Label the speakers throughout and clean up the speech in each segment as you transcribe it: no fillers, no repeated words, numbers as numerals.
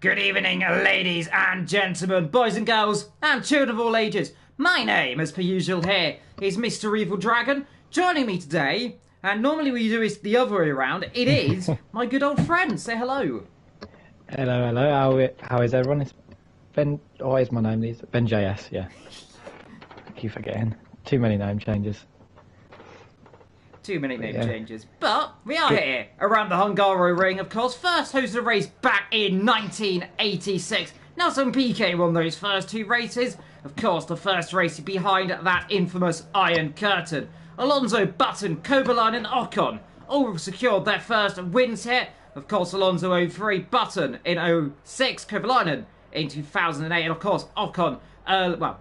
Speaker 1: Good evening, ladies and gentlemen, boys and girls, and children of all ages. My name, as per usual here, is Mr. Evil Dragon. Joining me today, and normally we do is the other way around, it is my good old friend. Say hello.
Speaker 2: Hello, hello. How is everyone? It's Ben. Oh, is my name? Ben JS. Yeah. I keep forgetting. Too many name changes.
Speaker 1: Too many name changes. But we are here around the Hungarian ring, of course. First hosted a race back in 1986. Nelson Piquet won those first two races. Of course, the first race behind that infamous Iron Curtain. Alonso, Button, Kovalainen and Ocon all secured their first wins here. Of course, Alonso 03, Button in 06, Kovalainen in 2008, and of course, Ocon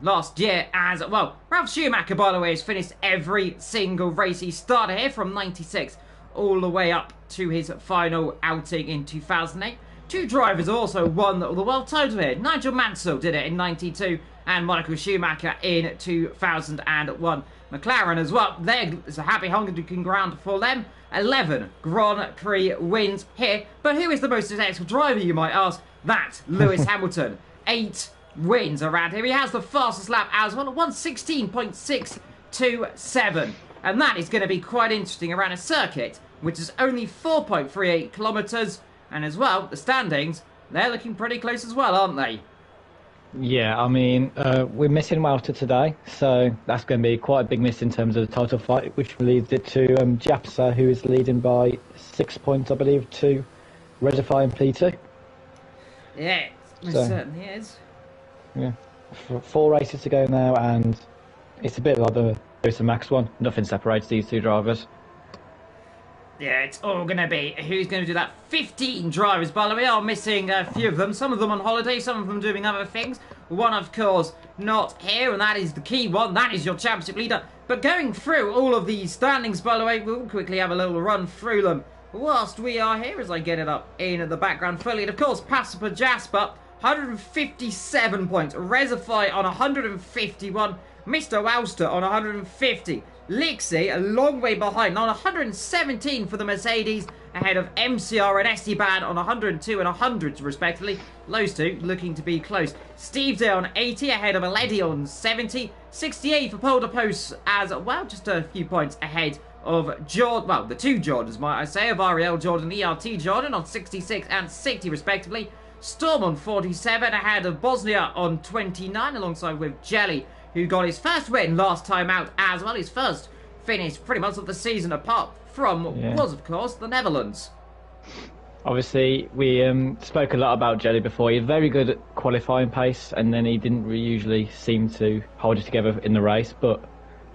Speaker 1: last year as well. Ralf Schumacher, by the way, has finished every single race he started here from 96 all the way up to his final outing in 2008. Two drivers also won the world title here. Nigel Mansell did it in 92 and Michael Schumacher in 2001. McLaren as well. There's a happy Hungarian ground for them. 11 Grand Prix wins here. But who is the most successful driver, you might ask? That's Lewis Hamilton. 8 wins around here. He has the fastest lap as well at 1:16.627. And that is going to be quite interesting around a circuit which is only 4.38 kilometres. And as well, the standings, they're looking pretty close as well, aren't they?
Speaker 2: Yeah, I mean, we're missing Walter today, so that's going to be quite a big miss in terms of the title fight, which leads it to Japsa, who is leading by 6 points, I believe, to Redify and P2.
Speaker 1: Yeah, it certainly is.
Speaker 2: Yeah, 4 races to go now, and it's a bit like the Lewis and Max one. Nothing separates these two drivers.
Speaker 1: Yeah, it's all going to be who's going to do that. 15 drivers, by the way, are missing a few of them. Some of them on holiday, some of them doing other things. One, of course, not here, and that is the key one. That is your championship leader. But going through all of these standings, by the way, we'll quickly have a little run through them whilst we are here as I get it up in the background fully. And, of course, Pastor Jasper, 157 points. Rezify on 151. Mr. Wowster on 150. Lixie, a long way behind, on 117 for the Mercedes, ahead of MCR and Esteban on 102 and 100 respectively. Those two looking to be close. Steve Day on 80, ahead of Aledi on 70. 68 for Pole de Post as well, just a few points ahead of Jordan, well, the two Jordans, might I say, of Ariel Jordan, ERT Jordan on 66 and 60 respectively. Storm on 47, ahead of Bosnia on 29, alongside with Jelly, who got his first win last time out as well. His first finish pretty much of the season, apart from was, of course, the Netherlands.
Speaker 2: Obviously, we spoke a lot about Jelly before. He had very good at qualifying pace, and then he didn't usually seem to hold it together in the race. But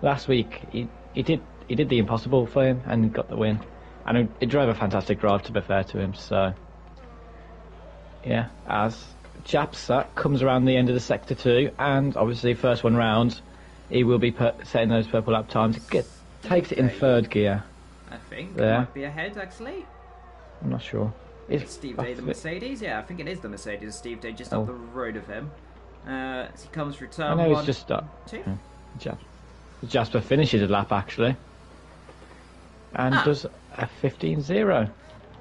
Speaker 2: last week, he did the impossible for him and got the win. And it drove a fantastic drive, to be fair to him. So, yeah, as Japsa comes around the end of the sector 2, and obviously first one round, he will be setting those purple lap times. Takes it in third gear.
Speaker 1: I think
Speaker 2: there.
Speaker 1: Might be ahead actually.
Speaker 2: I'm not sure.
Speaker 1: It's Steve Day, the Mercedes. Yeah, I think it is the Mercedes. Steve Day just up the road of him. As he comes through turn
Speaker 2: I know
Speaker 1: 1,
Speaker 2: he's just
Speaker 1: 2.
Speaker 2: Jasper finishes a lap actually, and does a 15.0.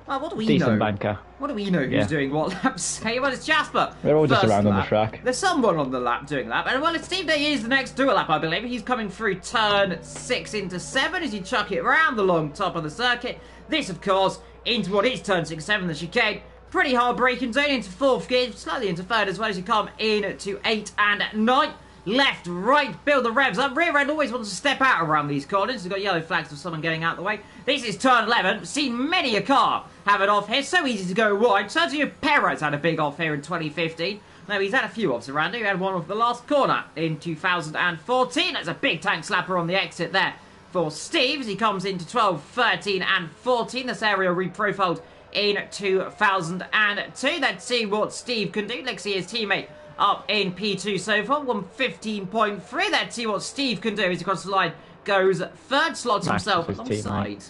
Speaker 1: Well, what do we
Speaker 2: Decent
Speaker 1: know?
Speaker 2: banker.
Speaker 1: What do we know who's doing what laps? Say, well, it's Jasper.
Speaker 2: They're all just
Speaker 1: First
Speaker 2: around
Speaker 1: lap.
Speaker 2: on the track.
Speaker 1: There's someone on the lap doing lap. And, well, it's Steve Day is the next dual lap, I believe. He's coming through turn 6 into 7 as you chuck it around the long top of the circuit. This, of course, into what is turn 6, 7, the chicane. Pretty hard braking zone into 4th gear, slightly into 3rd as well as you come in to 8 and 9. Left, right, build the revs up. Rear end always wants to step out around these corners. We've got yellow flags for someone getting out of the way. This is turn 11. Seen many a car have it off here. So easy to go wide. Sergio Perez had a big off here in 2015. No, he's had a few offs around here. He had one off the last corner in 2014. That's a big tank slapper on the exit there for Steve as he comes into 12, 13 and 14. This area reprofiled in 2002. Let's see what Steve can do. Let's see his teammate up in P2 so far, 115.3. Let's see what Steve can do as he crosses the line. Goes 3rd, slots himself alongside.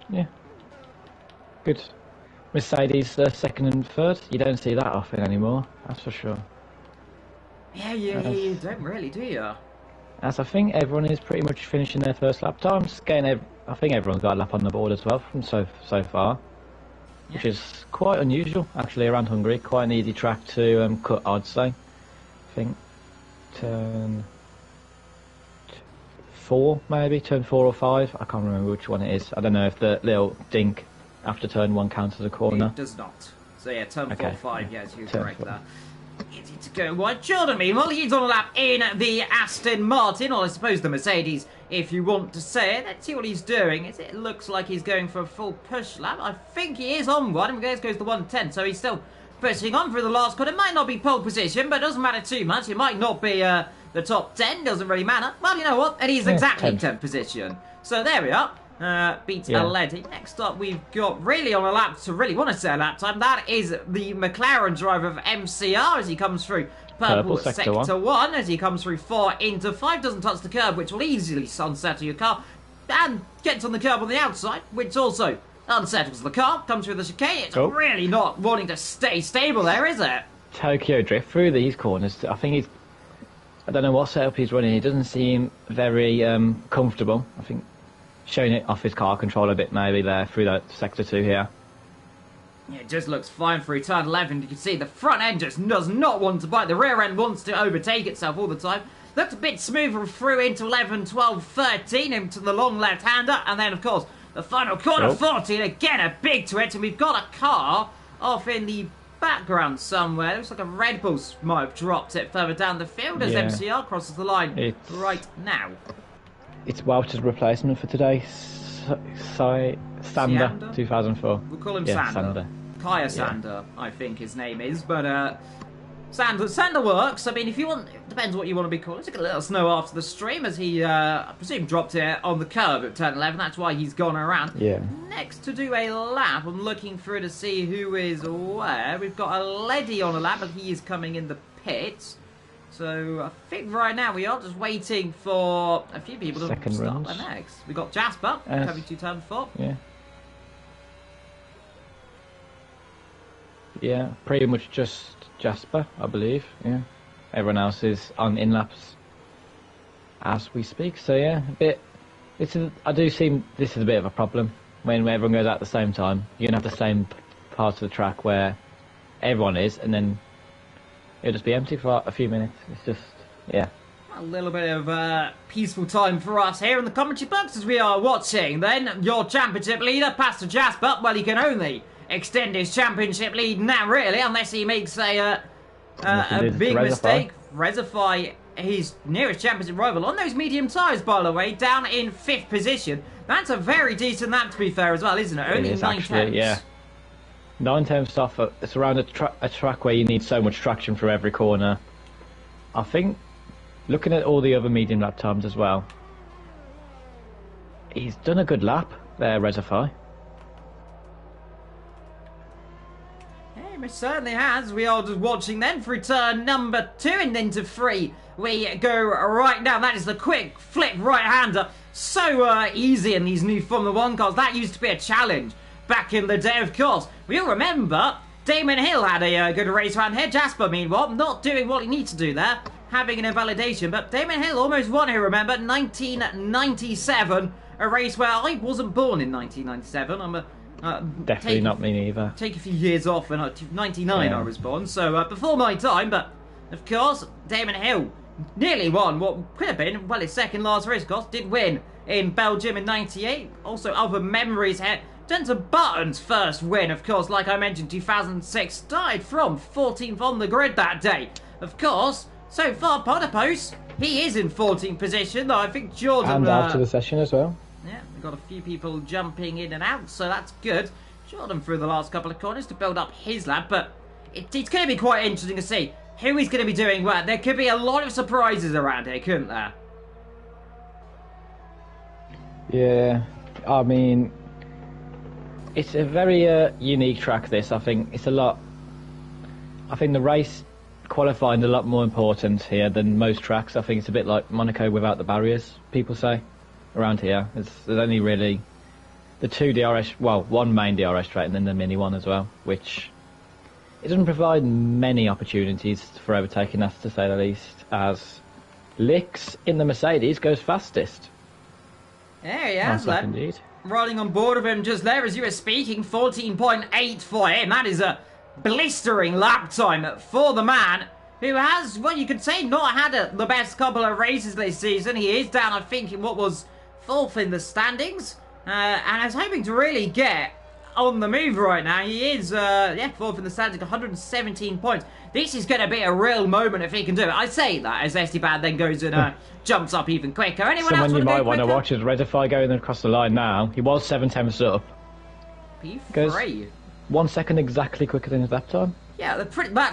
Speaker 2: Yeah. Good. Mercedes 2nd and 3rd. You don't see that often anymore, that's for sure.
Speaker 1: Yeah, you don't really, do you?
Speaker 2: As I think everyone is pretty much finishing their first lap times. I think everyone's got a lap on the board as well from so far. which is quite unusual actually around Hungary. Quite an easy track to cut, I'd say. I think turn 4 maybe, turn 4 or 5. I can't remember which one it is. I don't know if the little dink after turn 1 counts as a corner.
Speaker 1: It does not. So yeah, turn 4
Speaker 2: Okay.
Speaker 1: 5, yes, you're
Speaker 2: Turn
Speaker 1: correct
Speaker 2: 4.
Speaker 1: there. Easy to go wide. Jordan, meanwhile, he's on a lap in the Aston Martin, or I suppose the Mercedes, if you want to say it. Let's see what he's doing. It looks like he's going for a full push lap. I think he is on one, and goes the 110, so he's still pushing on through the last corner. It might not be pole position, but it doesn't matter too much. It might not be the top 10, doesn't really matter. Well, you know what? And he's exactly 10th position. So there we are. Beats Aledi. Next up, we've got really on a lap to really want to say a lap time. That is the McLaren driver of MCR as he comes through purple sector 1 as he comes through 4 into 5. Doesn't touch the curb, which will easily unsettle your car. And gets on the curb on the outside, which also unsettles the car. Comes through the chicane. It's really not wanting to stay stable there, is it?
Speaker 2: Tokyo drift through these corners. I think I don't know what setup he's running. He doesn't seem very comfortable. I think showing it off his car control a bit maybe there through that sector 2 here.
Speaker 1: Yeah, it just looks fine through turn 11. You can see the front end just does not want to bite. The rear end wants to overtake itself all the time. Looks a bit smoother through into 11, 12, 13 into the long left-hander. And then, of course, the final corner 14. Again, a big twitch. And we've got a car off in the background somewhere. Looks like a Red Bull might have dropped it further down the field as MCR crosses the line right now.
Speaker 2: It's Welch's replacement for today, Sander, 2004.
Speaker 1: We'll call him Sander. Kaya Sander, I think his name is. But Sander works. I mean, if you want, it depends what you want to be called. Let's get a little snow after the stream as he, I presume, dropped it on the curb at turn 11. That's why he's gone around.
Speaker 2: Yeah.
Speaker 1: Next to do a lap, I'm looking through to see who is where. We've got a Leddy on a lap, but he is coming in the pits. So I think right now we are just waiting for a few people to start their next. We've got Jasper coming to turn 4.
Speaker 2: Yeah. Yeah, pretty much just Jasper, I believe. Yeah. Everyone else is on in-laps as we speak. So yeah, I do see this is a bit of a problem when everyone goes out at the same time. You're going to have the same parts of the track where everyone is, and then it'll just be empty for a few minutes. It's just, yeah.
Speaker 1: A little bit of peaceful time for us here in the commentary box as we are watching. Then your championship leader, Pastor Jasper. Well, he can only extend his championship lead now, really, unless he makes a big mistake. Rezify his nearest championship rival on those medium tyres, by the way, down in 5th position. That's a very decent lap, to be fair, as well, isn't it? Only 9 tenths.
Speaker 2: Yeah. 9 tenths off. It's around a track where you need so much traction through every corner. I think, looking at all the other medium lap times as well, he's done a good lap there, Rezify.
Speaker 1: It certainly has. We are just watching then through turn number 2 and into 3. We go right now. That is the quick flip right-hander. So easy in these new Formula 1 cars. That used to be a challenge back in the day, of course. We all remember Damon Hill had a good race around here. Jasper, meanwhile, not doing what he needs to do there, having an invalidation. But Damon Hill almost won here, remember, 1997. A race where I wasn't born in 1997.
Speaker 2: Definitely not me neither.
Speaker 1: Take a few years off, and 99 I was born, so before my time. But of course, Damon Hill nearly won what could have been, well, his second last race, of course. Did win in Belgium in 98. Also, other memories here. Jensen Button's first win, of course, like I mentioned, 2006, died from 14th on the grid that day. Of course, so far, Potapos, he is in 14th position, though I think Jordan...
Speaker 2: And after the session as well.
Speaker 1: Yeah, we've got a few people jumping in and out, so that's good. Jordan through the last couple of corners to build up his lap, but it's going to be quite interesting to see who he's going to be doing well. There could be a lot of surprises around here, couldn't there?
Speaker 2: Yeah, I mean, it's a very unique track, this. I think it's a lot... I think the race qualifying is a lot more important here than most tracks. I think it's a bit like Monaco without the barriers, people say. Around here, there's only really the 2 DRS, well, 1 main DRS straight and then the mini one as well, which it doesn't provide many opportunities for overtaking, that's to say the least, as Licks in the Mercedes goes fastest.
Speaker 1: There he has,
Speaker 2: indeed.
Speaker 1: rolling on board of him just there as you were speaking. 14.8 for him. That is a blistering lap time for the man who has, well, you could say, not had the best couple of races this season. He is down, I think, in what was 4th in the standings. And is hoping to really get on the move right now. He is, 4th in the standings, 117 points. This is going to be a real moment if he can do it. I say that as Esteban then goes and jumps up even quicker. Anyone else
Speaker 2: Someone you might want to
Speaker 1: quicker?
Speaker 2: watch is Redify going across the line now. He was 7/10 up.
Speaker 1: P3.
Speaker 2: Goes 1 second exactly quicker than his lap time.
Speaker 1: Yeah,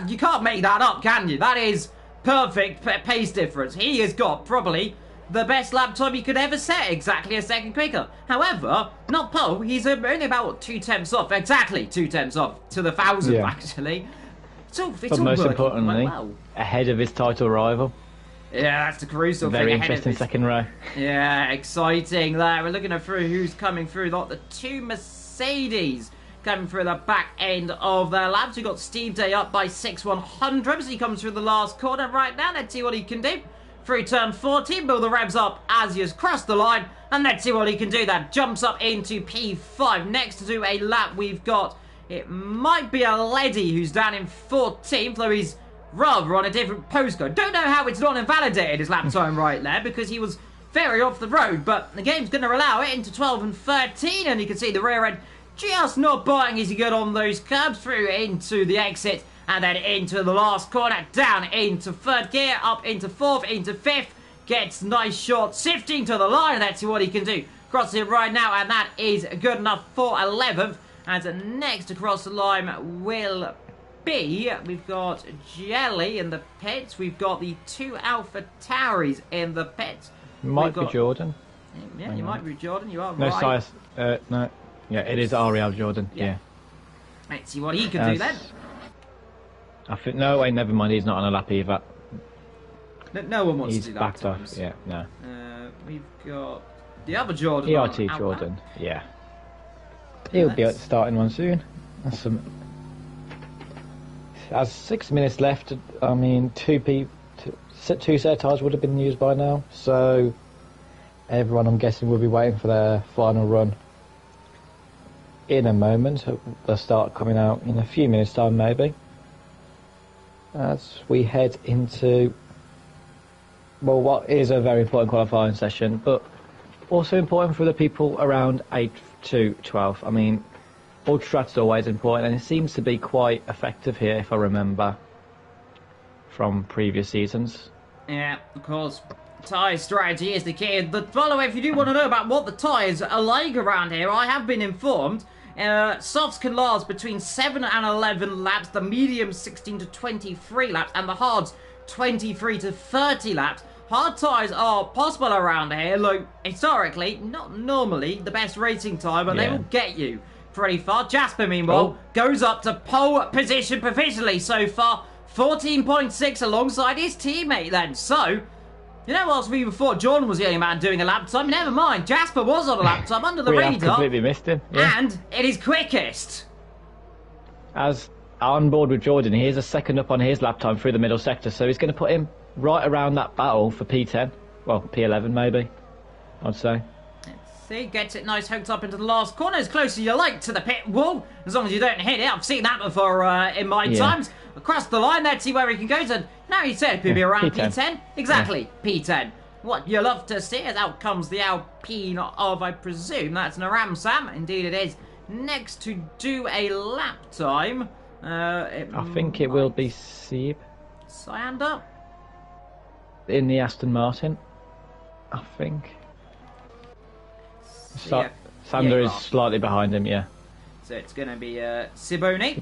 Speaker 1: you can't make that up, can you? That is perfect pace difference. He has got probably the best lap time he could ever set, exactly a second quicker. However, not Poe, he's only about, what, 2/10 off, exactly 2/10 off to the 1,000, actually. It's
Speaker 2: But
Speaker 1: all
Speaker 2: most
Speaker 1: working
Speaker 2: importantly,
Speaker 1: quite well.
Speaker 2: ahead of his title rival.
Speaker 1: Yeah, that's the crucial
Speaker 2: Very
Speaker 1: thing.
Speaker 2: interesting second row.
Speaker 1: Yeah, exciting there. We're looking through who's coming through. Like the 2 Mercedes coming through the back end of their laps. We've got Steve Day up by 6/100 as he comes through the last corner right now. Let's see what he can do. Through turn 14, build the revs up as he has crossed the line. And let's see what he can do. That jumps up into P5. Next to do a lap, we've got, it might be a Leddy who's down in 14th, though he's rather on a different postcode. Don't know how it's not invalidated his lap time right there, because he was very off the road, but the game's going to allow it into 12 and 13, and you can see the rear end just not biting as you get on those curbs, through into the exit, and then into the last corner, down into 3rd gear, up into 4th, into 5th, gets nice short sifting to the line. Let's see what he can do. Crossing it right now, and that is good enough for 11th. And next across the line will be, we've got Jelly in the pits. We've got the 2 Alpha Tauris in the pits.
Speaker 2: Might be Jordan.
Speaker 1: Yeah, you might be Jordan. You are
Speaker 2: No,
Speaker 1: right.
Speaker 2: no. Yeah, it is Ariel Jordan. Yeah.
Speaker 1: Let's see what he can do then.
Speaker 2: I think no. Wait, never mind. He's not on a lap either.
Speaker 1: No one wants
Speaker 2: He's
Speaker 1: to do that.
Speaker 2: backed off. Yeah, no.
Speaker 1: We've got the other Jordan.
Speaker 2: ERT Jordan. Yeah. He'll be starting one soon. That's some. As 6 minutes left, I mean, two set of tyres would have been used by now, so everyone, I'm guessing, will be waiting for their final run in a moment. They'll start coming out in a few minutes' time, maybe, as we head into, well, what is a very important qualifying session, but also important for the people around 8 to 12. I mean, Ultrat's always important, and it seems to be quite effective here, if I remember from previous seasons.
Speaker 1: Yeah, of course. Tyre strategy is the key. But by the way, if you do want to know about what the tyres are like around here, I have been informed. Softs can last between 7 and 11 laps, the mediums 16 to 23 laps, and the hards 23 to 30 laps. Hard tyres are possible around here, like, historically, not normally the best racing tyre, but they will get you pretty far. Jasper, meanwhile, goes up to pole position provisionally so far. 14.6 alongside his teammate then. So, you know, whilst we thought Jordan was the only man doing a lap time, never mind. Jasper was on a lap time under the
Speaker 2: We
Speaker 1: radar.
Speaker 2: have completely missed him. Yeah.
Speaker 1: And it is quickest.
Speaker 2: As on board with Jordan, he is a second up on his lap time through the middle sector, so he's going to put him right around that battle for P10. Well, P11 maybe, I'd say.
Speaker 1: Let's see, gets it nice hooked up into the last corner, as close as you like to the pit wall, as long as you don't hit it. I've seen that before in my times. Across the line, let's see where he can go to. Now he said he'll be around P10. Exactly, P10. What you love to see is out comes the Alpine of, I presume, that's an Aram Sam. Indeed it is. Next to do a lap time.
Speaker 2: I think it will be Seb
Speaker 1: Cyander
Speaker 2: in the Aston Martin, I think. Sander is slightly behind him, yeah.
Speaker 1: So it's going to be Siboni.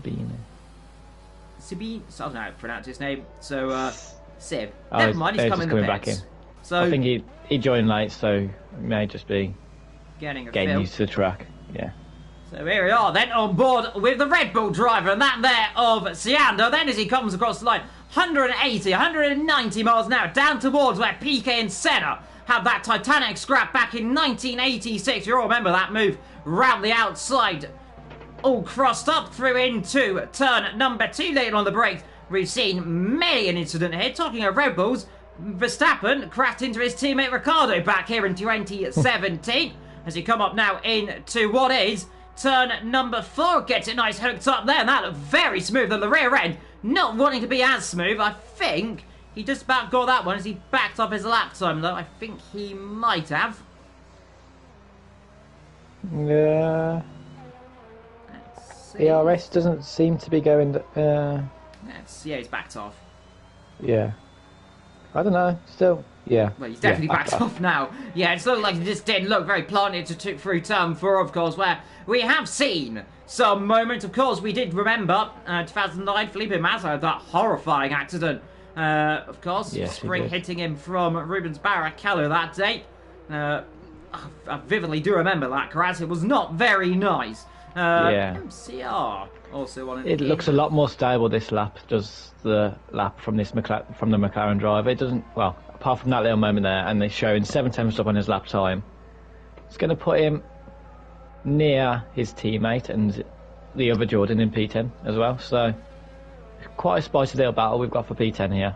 Speaker 2: Sabine.
Speaker 1: I don't know how to pronounce his name. So, Sib.
Speaker 2: Oh,
Speaker 1: Never mind, he's coming
Speaker 2: back in.
Speaker 1: So,
Speaker 2: I think he joined late, so it may just be
Speaker 1: getting
Speaker 2: used to the track. Yeah.
Speaker 1: So here we are then on board with the Red Bull driver, and that there of Cyander. Then as he comes across the line, 180, 190 miles an hour, down towards where PK and Senna had that Titanic scrap back in 1986. You all remember that move round the outside. All crossed up through into turn number 2. Later on the brakes, we've seen many an incident here. Talking of Red Bulls, Verstappen crashed into his teammate Ricciardo back here in 2017. as you come up now into what is turn number 4. Gets it nice hooked up there, and that looked very smooth on the rear end. Not wanting to be as smooth, I think he just about got that one as he backed off his lap time, though. I think he might have.
Speaker 2: Yeah. ERS doesn't seem to be going.
Speaker 1: Yeah, he's backed off.
Speaker 2: Yeah. I don't know. Still, yeah.
Speaker 1: Well, he's definitely backed off now. Yeah, it's looked like he just didn't look very planted to through turn 4, of course, where we have seen some moments. Of course, we did remember 2009 Felipe Massa had that horrifying accident. Of course,
Speaker 2: yes,
Speaker 1: spring hitting him from Rubens Barrichello that day. I vividly do remember that crash. It was not very nice.
Speaker 2: Yeah.
Speaker 1: MCR also on
Speaker 2: it looks a lot more stable this lap, does the lap from the McLaren driver. It doesn't, well, apart from that little moment there, and they're showing 7/10 up on his lap time. It's going to put him near his teammate and the other Jordan in P10 as well. So quite a spicy little battle we've got for P10 here.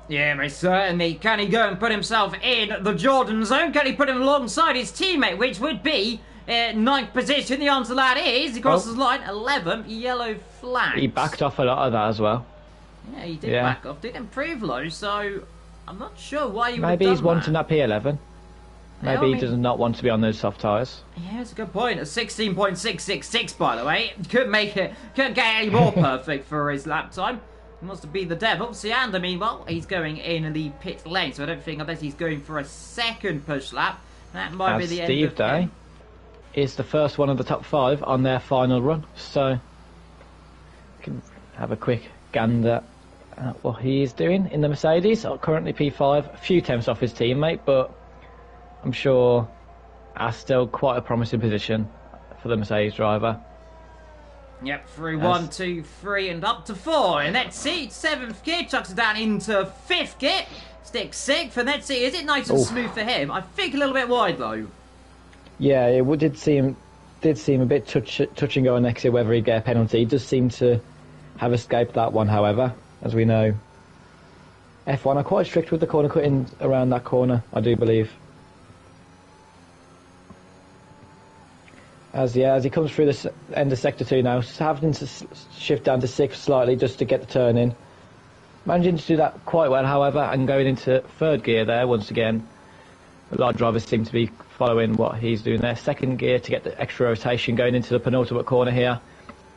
Speaker 1: Yeah, most certainly. Can he go and put himself in the Jordan zone? Can he put him alongside his teammate, which would be 9th position? The answer to that is he crosses the line, 11th, yellow flag.
Speaker 2: He backed off a lot of that as well.
Speaker 1: Yeah, he did back off. Did improve though, so I'm not sure why you would
Speaker 2: Maybe
Speaker 1: have
Speaker 2: he's
Speaker 1: done
Speaker 2: wanting that P11. Maybe he does not want to be on those soft tyres.
Speaker 1: Yeah, that's a good point. A 16.666, by the way. Couldn't get any more perfect for his lap time. He wants to be the devil. See, and I mean, well, he's going in the pit lane, so I don't think, unless he's going for a second push lap, that might be the end of
Speaker 2: Day is the first one of the top 5 on their final run, so we can have a quick gander at what he is doing in the Mercedes. Currently P5, a few tenths off his teammate, but I'm sure that's still quite a promising position for the Mercedes driver.
Speaker 1: Yep, through 1, 2, 3, and up to 4. And let's see, 7th gear, chucks it down into 5th gear. Sticks 6th, and let's see, is it nice and smooth for him? I think a little bit wide, though.
Speaker 2: Yeah, it did seem a bit touch and go on next year whether he'd get a penalty. He does seem to have escaped that one, however, as we know. F1 are quite strict with the corner cutting around that corner, I do believe. As he comes through the end of Sector 2 now, having to shift down to 6th slightly just to get the turn in. Managing to do that quite well, however, and going into 3rd gear there once again. A lot of drivers seem to be following what he's doing there. 2nd gear to get the extra rotation going into the penultimate corner here.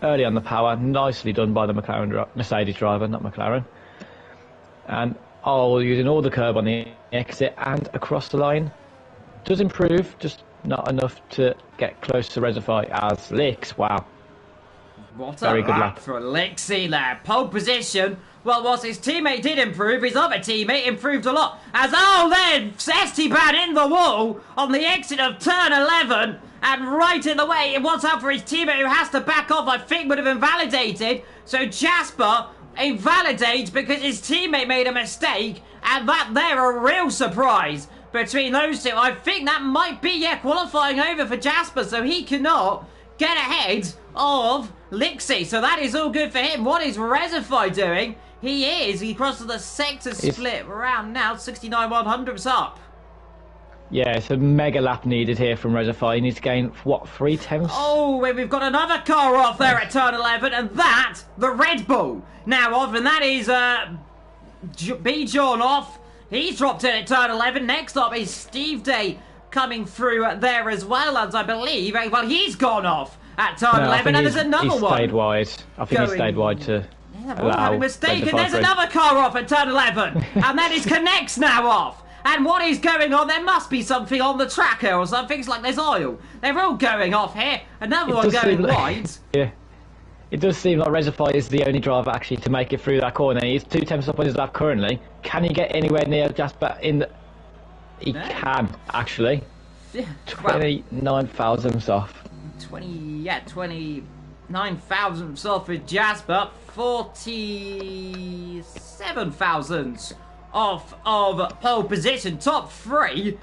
Speaker 2: Early on the power, nicely done by the Mercedes driver, not McLaren. And using all the curb on the exit and across the line. Does improve, just not enough to get close to Reservoir as Licks. Wow.
Speaker 1: What a lap for Lixie there. Pole position. Well, whilst his teammate did improve, his other teammate improved a lot. As, then Esteban in the wall on the exit of turn 11. And right in the way, it was out for his teammate who has to back off, I think would have invalidated. So Jasper invalidates because his teammate made a mistake. And that there, a real surprise between those two. I think that might be, qualifying over for Jasper, so he cannot get ahead of Lixie. So that is all good for him. What is Reservoir doing? He crosses the sector split round now, 69/100's up.
Speaker 2: Yeah, it's a mega lap needed here from Reservoir. He needs to gain, what, 3 tenths?
Speaker 1: Oh, we've got another car off there at turn 11, and that, the Red Bull, now off, and that is B. John off. He's dropped in at turn 11. Next up is Steve Day coming through there as well, as I believe. Well, he's gone off at turn 11, and there's another one.
Speaker 2: He stayed wide. I think he stayed wide to allow
Speaker 1: having a mistake, and there's another car off at turn 11, and that is Connects now off. And what is going on? There must be something on the track here or something. It's like there's oil. They're all going off here. Another one going wide.
Speaker 2: Yeah. It does seem like Reservoir is the only driver actually to make it through that corner. He's 2 tenths up on his lap currently. Can he get anywhere near Jasper in the... He can, actually. 29 thousandths off.
Speaker 1: 29 thousandths off with Jasper. 47 thousandths off of pole position. Top 3.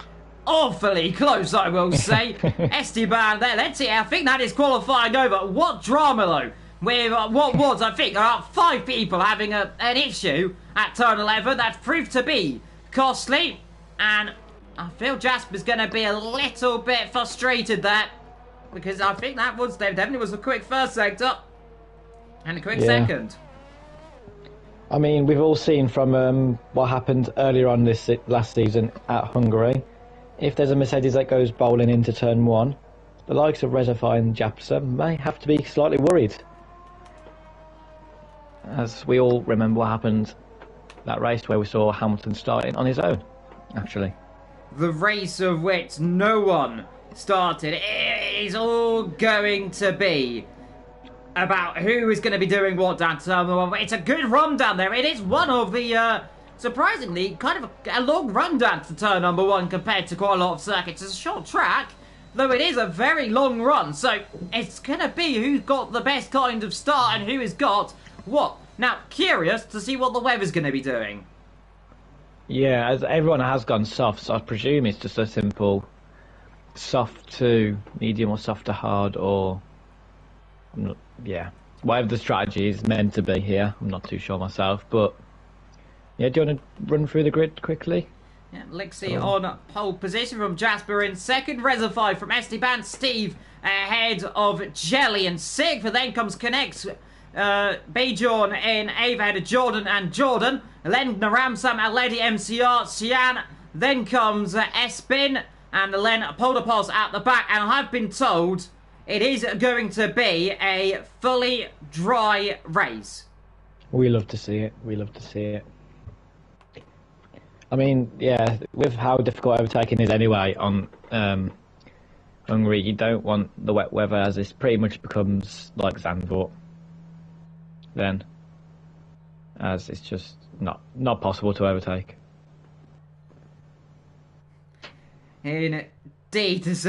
Speaker 1: Awfully close, I will say. Esteban there. Let's see. I think that is qualifying over. What drama, though. With what was, I think, 5 people having an issue at turn 11. That proved to be costly. And I feel Jasper's going to be a little bit frustrated there. Because I think that was, there definitely was a quick first sector. And a quick second.
Speaker 2: I mean, we've all seen from what happened earlier on this last season at Hungary. If there's a Mercedes that goes bowling into turn 1, the likes of Rezafai and Japsa may have to be slightly worried. As we all remember what happened that race where we saw Hamilton starting on his own, actually.
Speaker 1: The race of which no one started. It is all going to be about who is going to be doing what down turn 1. It's a good run down there. It is one of the, surprisingly, kind of a long run down to turn number 1 compared to quite a lot of circuits. It's a short track, though it is a very long run. So it's going to be who's got the best kind of start and who has got what. Now, curious to see what the weather's going to be doing.
Speaker 2: Yeah, as everyone has gone soft, so I presume it's just a simple soft to medium or soft to hard, or yeah, whatever the strategy is meant to be here. I'm not too sure myself, but yeah, do you want to run through the grid quickly?
Speaker 1: Yeah, Lixie on pole position from Jasper in second, Rezafai from Esteban, Steve ahead of Jelly and Sig, for then comes Connect, Bajorn in 8th ahead of Jordan and Jordan, then Naramsam, Aledi, MCR, Sian, then comes Espin, and then Polderpulse at the back, and I have been told it is going to be a fully dry race.
Speaker 2: We love to see it. We love to see it. I mean, yeah, with how difficult overtaking is anyway on Hungary, you don't want the wet weather, as this pretty much becomes like Zandvoort then, as it's just not possible to overtake.
Speaker 1: Indeed, as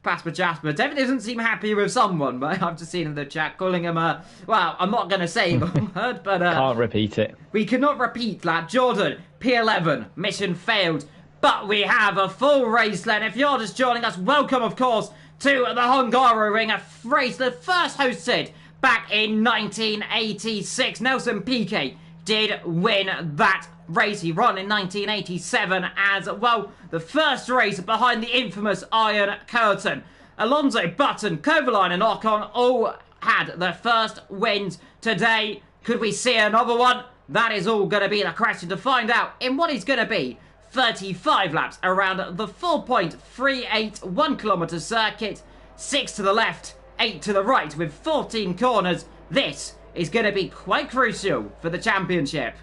Speaker 1: Pastor Jasper definitely doesn't seem happy with someone, but I've just seen in the chat calling him well, I'm not going to say the word, but
Speaker 2: can't repeat it. We
Speaker 1: cannot repeat that. Jordan, P11, mission failed, but we have a full race then. If you're just joining us, welcome, of course, to the Hungaroring, a race that first hosted back in 1986. Nelson Piquet did win that race. He won in 1987 as well. The first race behind the infamous Iron Curtain. Alonso, Button, Kovalainen and Ocon all had their first wins today. Could we see another one? That is all going to be the question to find out in what is going to be 35 laps around the 4.381 kilometre circuit. 6 to the left, 8 to the right with 14 corners. This is going to be quite crucial for the championship.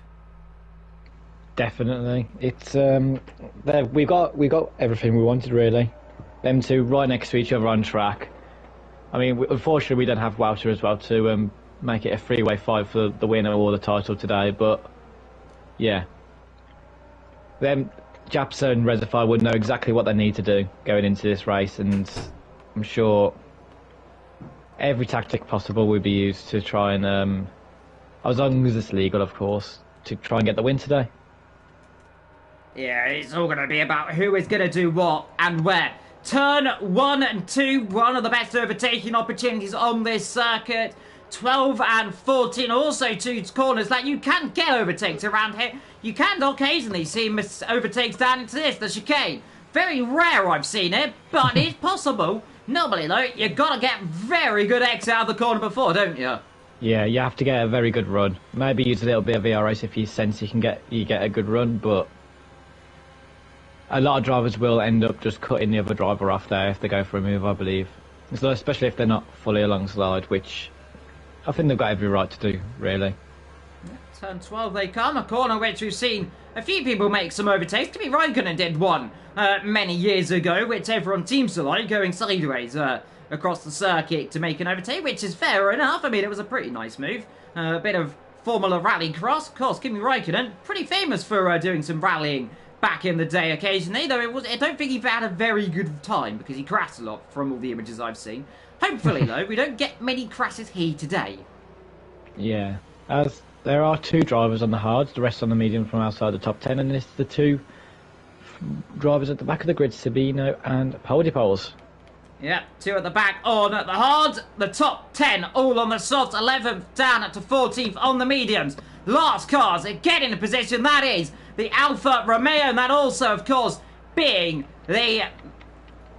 Speaker 2: Definitely, it's we got everything we wanted really. Them two right next to each other on track. I mean, unfortunately, we don't have Wouter as well to make it a three-way fight for the winner or the title today. But yeah, them Japsa and Rezafai would know exactly what they need to do going into this race, and I'm sure every tactic possible will be used to try and, as long as it's legal, of course, to try and get the win today.
Speaker 1: Yeah, it's all going to be about who is going to do what and where. Turn 1 and 2, one of the best overtaking opportunities on this circuit. 12 and 14, also 2 corners that you can get overtakes around here. You can occasionally see overtakes down into this, the chicane. Very rare I've seen it, but it's possible. Normally though, you've got to get very good exit out of the corner before, don't you?
Speaker 2: Yeah, you have to get a very good run. Maybe use a little bit of VRS if you sense you get a good run, but a lot of drivers will end up just cutting the other driver off there if they go for a move, I believe. So especially if they're not fully alongside, which I think they've got every right to do, really.
Speaker 1: Turn 12 they come, a corner which we've seen a few people make some overtakes. Kimi Raikkonen did one many years ago, which everyone seems to like, going sideways across the circuit to make an overtake, which is fair enough. I mean, it was a pretty nice move. A bit of Formula Rally cross. Of course, Kimi Raikkonen, pretty famous for doing some rallying back in the day occasionally, though I don't think he had a very good time because he crashed a lot from all the images I've seen. Hopefully, though, we don't get many crashes here today.
Speaker 2: Yeah, as there are 2 drivers on the hards, the rest on the medium from outside the top 10, and it's the 2 drivers at the back of the grid, Sabino and Poldipols.
Speaker 1: Yeah, 2 at the back on the hard, the top 10 all on the soft, 11th down to 14th on the mediums. Last cars get into position, that is the Alfa Romeo, and that also, of course, being the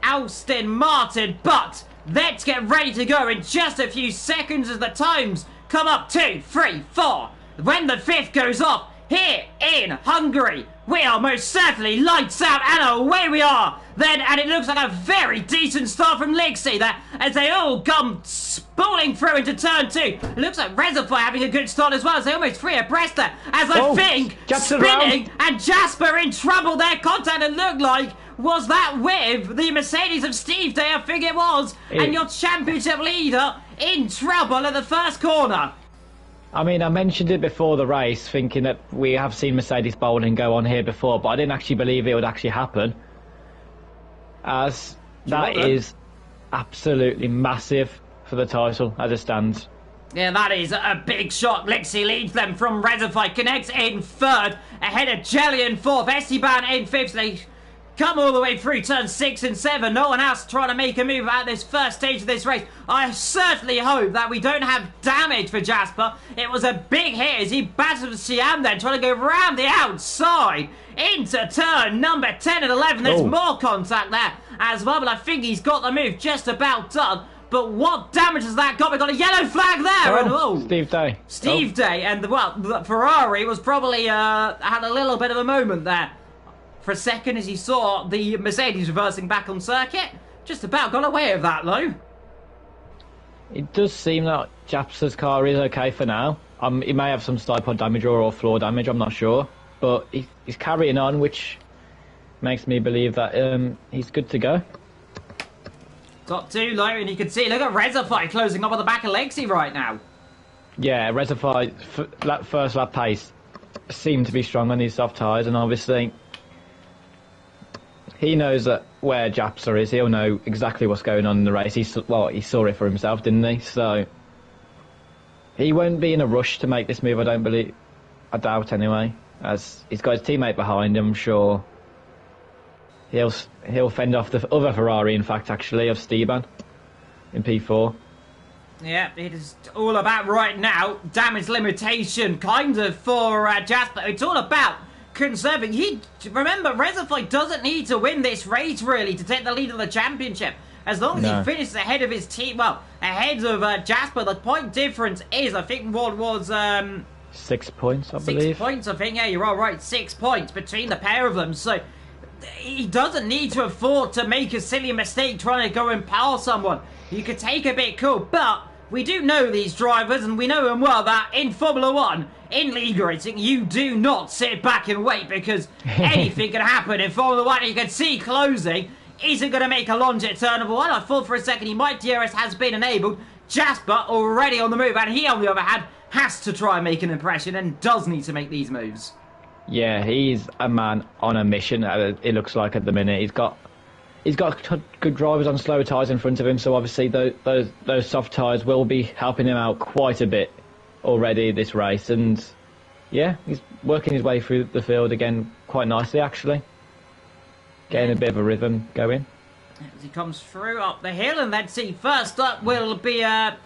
Speaker 1: Aston Martin. But let's get ready to go in just a few seconds as the times come up. 2, 3, 4. When the fifth goes off here in Hungary, we are most certainly lights out and away we are. Then, and it looks like a very decent start from Lixie there as they all come spooling through into turn 2. It looks like Reservoir having a good start as well as they almost free abreast there. As I think spinning and Jasper in trouble there. Contact it looked like was that with the Mercedes of Steve Day, I think it was. And your championship leader in trouble at the first corner.
Speaker 2: I mean, I mentioned it before the race, thinking that we have seen Mercedes Bolden go on here before, but I didn't actually believe it would actually happen. As that is absolutely massive for the title as it stands.
Speaker 1: Yeah, that is a big shot. Lixie leads them from Reservoir, connects in third, ahead of Jelly in fourth, Esteban in fifth. They come all the way through turn 6 and 7. No one else trying to make a move at this first stage of this race. I certainly hope that we don't have damage for Jasper. It was a big hit as he battled Siam then, trying to go round the outside into turn number 10 and 11. There's more contact there as well, but I think he's got the move just about done. But what damage has that got? We got a yellow flag there.
Speaker 2: Steve Day.
Speaker 1: Steve Day, and the Ferrari was probably had a little bit of a moment there. For a second as he saw the Mercedes reversing back on circuit. Just about got away with that, though.
Speaker 2: It does seem that Japs's car is okay for now. He may have some side pod damage or floor damage, I'm not sure. But he's carrying on, which makes me believe that he's good to go.
Speaker 1: Top 2 low, and you can see, look at Reservoir closing up on the back of Lexi right now.
Speaker 2: Yeah, Reservoir, first lap pace seemed to be strong on these soft tyres, and obviously he knows that where Japsa is, he'll know exactly what's going on in the race. He saw it for himself, didn't he? So he won't be in a rush to make this move, I doubt anyway, as he's got his teammate behind him. I'm sure he'll fend off the other Ferrari, in fact, actually, of Steban in P4.
Speaker 1: Yeah, it is all about right now damage limitation, kind of, for Jasper. It's all about conserving. Remember, Reservoir doesn't need to win this race really to take the lead of the championship. As long as he finishes ahead of his team, well, ahead of Jasper, the point difference is, I think, what was
Speaker 2: 6 points, I believe.
Speaker 1: 6 points, I think. Yeah, you're all right. 6 points between the pair of them. So he doesn't need to afford to make a silly mistake trying to go and power someone. You could take a bit cool, but we do know these drivers, and we know them well, that in Formula 1, in league racing, you do not sit back and wait, because anything can happen in Formula 1. You can see closing isn't going to make a lunge at turn number 1. I thought for a second he might. DRS has been enabled. Jasper already on the move, and he, on the other hand, has to try and make an impression and does need to make these moves.
Speaker 2: Yeah, he's a man on a mission, it looks like, at the minute. He's got good drivers on slower tyres in front of him, so obviously those soft tyres will be helping him out quite a bit already this race. And yeah, he's working his way through the field again quite nicely, actually. Getting a bit of a rhythm going.
Speaker 1: As he comes through up the hill, and let's see, first up will be a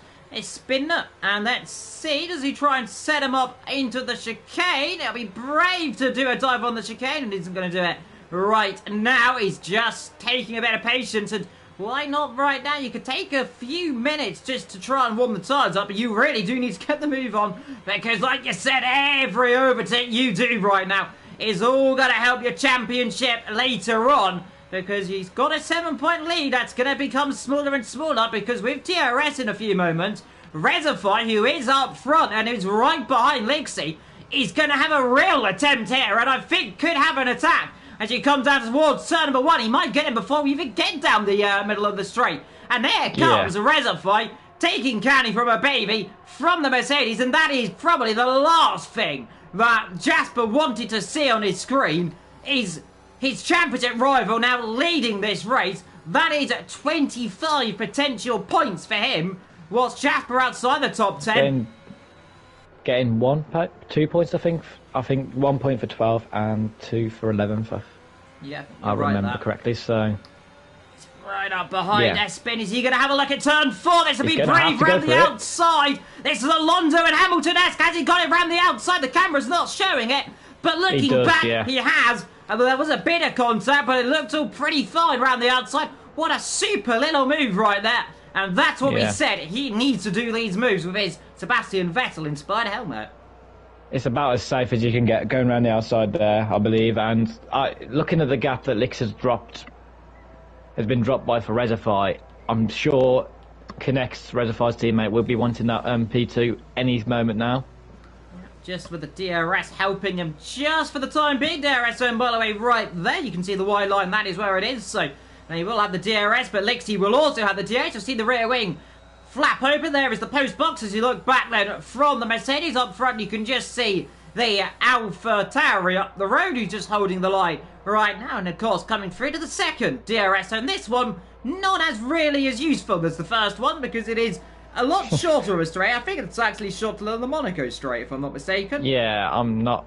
Speaker 1: spinner, and let's see, does he try and set him up into the chicane? He'll be brave to do a dive on the chicane, and isn't going to do it right now. He's just taking a bit of patience, and why not right now? You could take a few minutes just to try and warm the tyres up, but you really do need to get the move on, because like you said, every overtake you do right now is all going to help your championship later on, because he's got a 7-point lead that's going to become smaller and smaller, because with TRS in a few moments, Reservoir, who is up front and is right behind Lixie, is going to have a real attempt here, and I think could have an attack. As he comes down towards turn number 1, he might get him before we even get down the middle of the straight. And there comes Reservoir, taking candy from a baby from the Mercedes, and that is probably the last thing that Jasper wanted to see on his screen, is his championship rival now leading this race. That is 25 potential points for him, whilst Jasper outside the top 10.
Speaker 2: Getting 2 points, I think. I think 1 point for 12 and 2 for 11th.
Speaker 1: Yeah,
Speaker 2: I remember correctly. So
Speaker 1: right up behind Espin. Is he going to have a look at turn 4? This will be brave round the outside. This is Alonso and Hamilton-esque. Has he got it round the outside? The camera's not showing it, But looking
Speaker 2: does,
Speaker 1: back,
Speaker 2: yeah.
Speaker 1: he has. And there was a bit of contact, but it looked all pretty fine around the outside. What a super little move right there. And that's what we said. He needs to do these moves with his Sebastian Vettel-inspired helmet.
Speaker 2: It's about as safe as you can get going around the outside there, I believe. And looking at the gap that Lix has been dropped by for Resify, I'm sure Connect's Resify's teammate will be wanting that P2 any moment now.
Speaker 1: Just with the DRS helping him just for the time being. DRS zone, by the way, right there. You can see the white line. That is where it is. So he will have the DRS, but Lixie will also have the DH. You'll see the rear wing flap open. There is the post box. As you look back then from the Mercedes up front, you can just see the Alpha Tauri up the road who's just holding the line right now. And of course, coming through to the second DRS zone. This one not as really as useful as the first one because it is a lot shorter of a straight. I think it's actually shorter than the Monaco straight, if I'm not mistaken.
Speaker 2: Yeah, I'm not.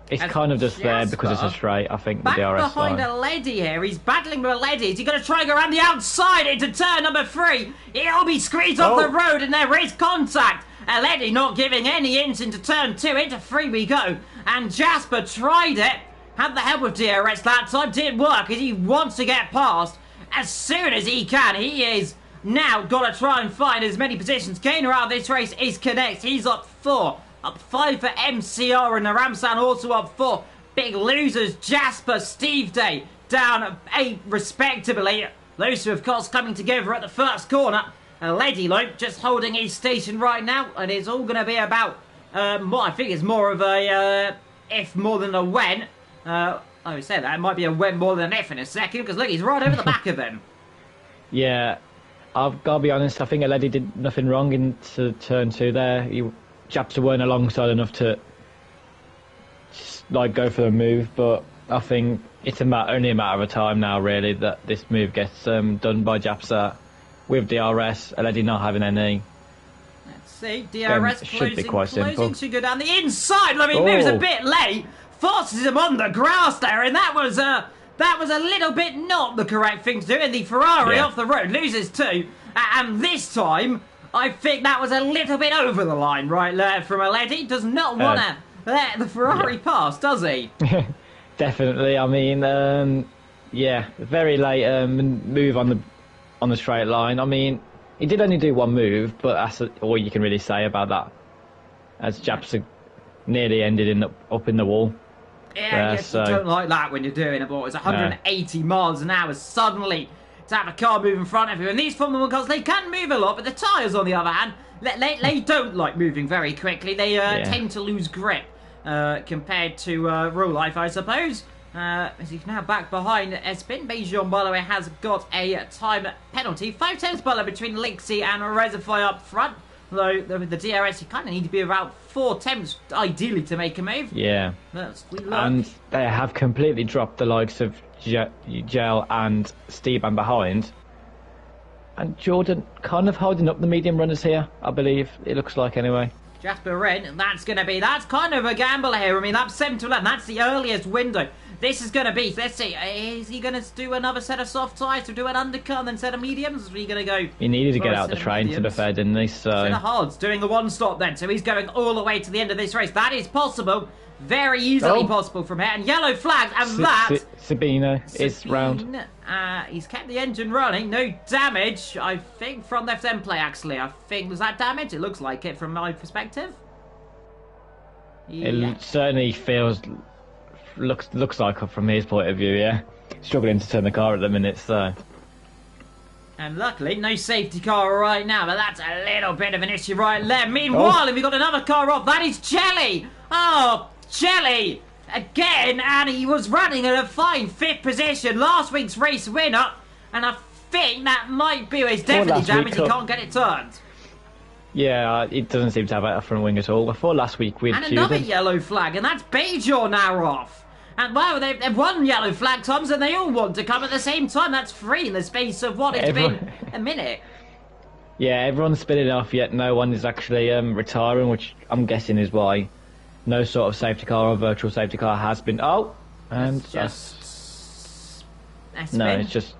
Speaker 2: It's kind of just there because it's a straight, I think, the
Speaker 1: back
Speaker 2: DRS
Speaker 1: behind
Speaker 2: line.
Speaker 1: a lady here. He's battling with a lady. Is he going to try and go around the outside into turn number 3? He'll be squeezed off the road and there is contact. A lady not giving any hints into turn 2. Into 3 we go. And Jasper tried it. Had the help of DRS that time. Didn't work as he wants to get past as soon as he can. He is now got to try and find as many positions. Gainer out of this race is Connect. He's up 4. Up 5 for MCR and the Ramsan also up 4. Big losers, Jasper, Steve Day down 8 respectively. Those two, of course, coming together at the first corner. Lady Lope just holding his station right now. And it's all going to be about, I think it's more of a if more than a when. I would say that. It might be a when more than an if in a second. Because look, he's right over the back of him.
Speaker 2: Yeah, I've got to be honest. I think Lady did nothing wrong into turn 2 there. Japs weren't alongside enough to just, go for the move, but I think it's only a matter of time now, really, that this move gets done by Japsa with DRS, Lady not having any.
Speaker 1: Let's see, DRS
Speaker 2: should be quite simple.
Speaker 1: Should go down the inside. I mean, moves a bit late, forces him on the grass there, and that was a little bit not the correct thing to do. And the Ferrari off the road loses 2, and this time I think that was a little bit over the line right there from a lady. Does not want to let the Ferrari pass, does he?
Speaker 2: Definitely. I mean, very late move on the straight line. I mean, he did only do one move, but that's all you can really say about that. As Japs nearly ended up in the wall.
Speaker 1: Yeah, you don't like that when you're doing it, but it's 180 miles an hour suddenly to have a car move in front of you. And these Formula 1 cars, they can move a lot, but the tyres, on the other hand, they don't like moving very quickly. They tend to lose grip compared to real life, I suppose. As he's now back behind Espin. Bejon, by the way, has got a time penalty. 5 tenths between Lixie and Resify up front. Though with the DRS, you kind of need to be about 4 tenths, ideally, to make a move.
Speaker 2: Yeah. And they have completely dropped the likes of Gel and Steban behind. And Jordan kind of holding up the medium runners here, I believe. It looks like, anyway.
Speaker 1: Jasper Wren, that's kind of a gamble here. I mean, that's 7 to 11. That's the earliest window. This is going to be, let's see, is he going to do another set of soft tyres to do an undercut and then set of mediums? Or are you going to go?
Speaker 2: He needed to get out the train, to be fair, didn't he? So.
Speaker 1: Set of hards, doing the one stop then. So he's going all the way to the end of this race. That is possible. Very easily possible from here. And yellow flags, and
Speaker 2: Sabino is round.
Speaker 1: He's kept the engine running. No damage, I think, from left end play, actually. I think, was that damage? It looks like it from my perspective.
Speaker 2: It certainly looks like from his point of view, yeah. Struggling to turn the car at the minute, so.
Speaker 1: And luckily, no safety car right now, but that's a little bit of an issue right there. Meanwhile, if we got another car off, that is Jelly. Oh, Jelly again, and he was running at a fine 5th position. Last week's race winner, and I think that might be his definitely damage. He can't get it turned.
Speaker 2: Yeah, it doesn't seem to have a front wing at all. I thought last week we'd
Speaker 1: and another yellow flag, and that's Bajor now off. And wow, they've won yellow flag times, and they all want to come at the same time. That's 3 in the space of what it's been a minute.
Speaker 2: Yeah, everyone's spinning off, yet no one is actually retiring, which I'm guessing is why no sort of safety car or virtual safety car has been. Oh, and
Speaker 1: that's
Speaker 2: it's just.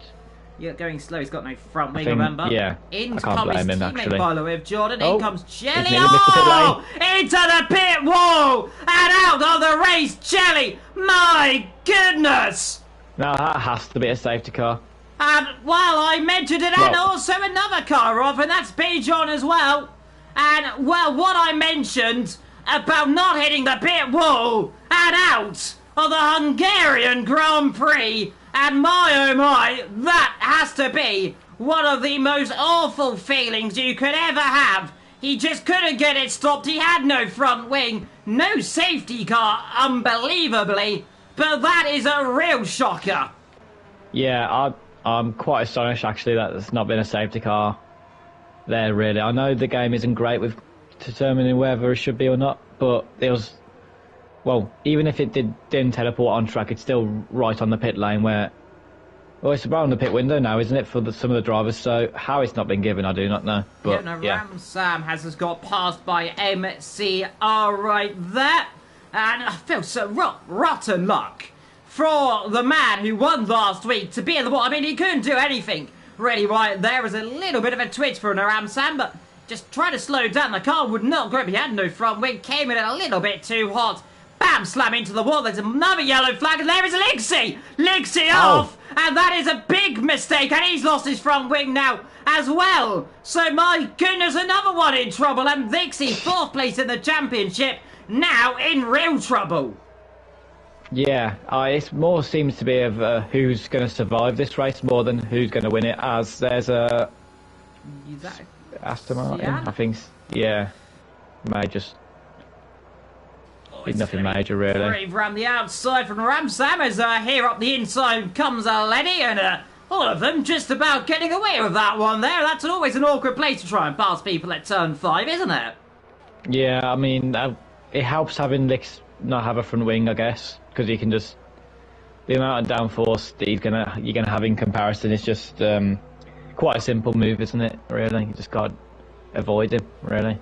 Speaker 1: You're going slow. He's got no front wing, remember?
Speaker 2: Yeah.
Speaker 1: In
Speaker 2: I can't blame him, actually.
Speaker 1: Pilot with Jordan. In comes Jelly.
Speaker 2: Into the
Speaker 1: pit wall and out of the place, Jelly! My goodness!
Speaker 2: Now that has to be a safety car.
Speaker 1: And, well, I mentioned it, and also another car off, and that's Bijan as well. And, well, what I mentioned about not hitting the pit wall and out of the Hungarian Grand Prix, and my oh my, that has to be one of the most awful feelings you could ever have. He just couldn't get it stopped, he had no front wing, no safety car, unbelievably, but that is a real shocker.
Speaker 2: Yeah, I'm quite astonished actually that there's not been a safety car there really. I know the game isn't great with determining whether it should be or not, but it was, well, even if it didn't teleport on track, it's still right on the pit lane where, well, it's around the pit window now, isn't it, for some of the drivers, so how it's not been given, I do not know. But,
Speaker 1: Ram Sam has just got passed by MCR right there, and I feel so rotten luck for the man who won last week to be in the ball. I mean, he couldn't do anything really right there. Was a little bit of a twitch for Ram Sam, but just try to slow down. The car would not grip. He had no front wing. Came in a little bit too hot. Bam! Slam into the wall. There's another yellow flag, and there is Lixie. Lixie off, and that is a big mistake. And he's lost his front wing now as well. So my goodness, another one in trouble. And Lixie, 4th place in the championship, now in real trouble.
Speaker 2: Yeah, it more seems to be of who's going to survive this race more than who's going to win it, as there's a Aston Martin, I think, yeah, may just nothing major really.
Speaker 1: Brave around the outside from Ram Sam as here up the inside comes a Lenny, and all of them just about getting away with that one there. That's always an awkward place to try and pass people at turn 5, isn't it?
Speaker 2: Yeah, I mean, it helps having Lix not have a front wing, I guess, because you can just, the amount of downforce that you're gonna have in comparison is just quite a simple move, isn't it? Really, you just got to avoid him, really.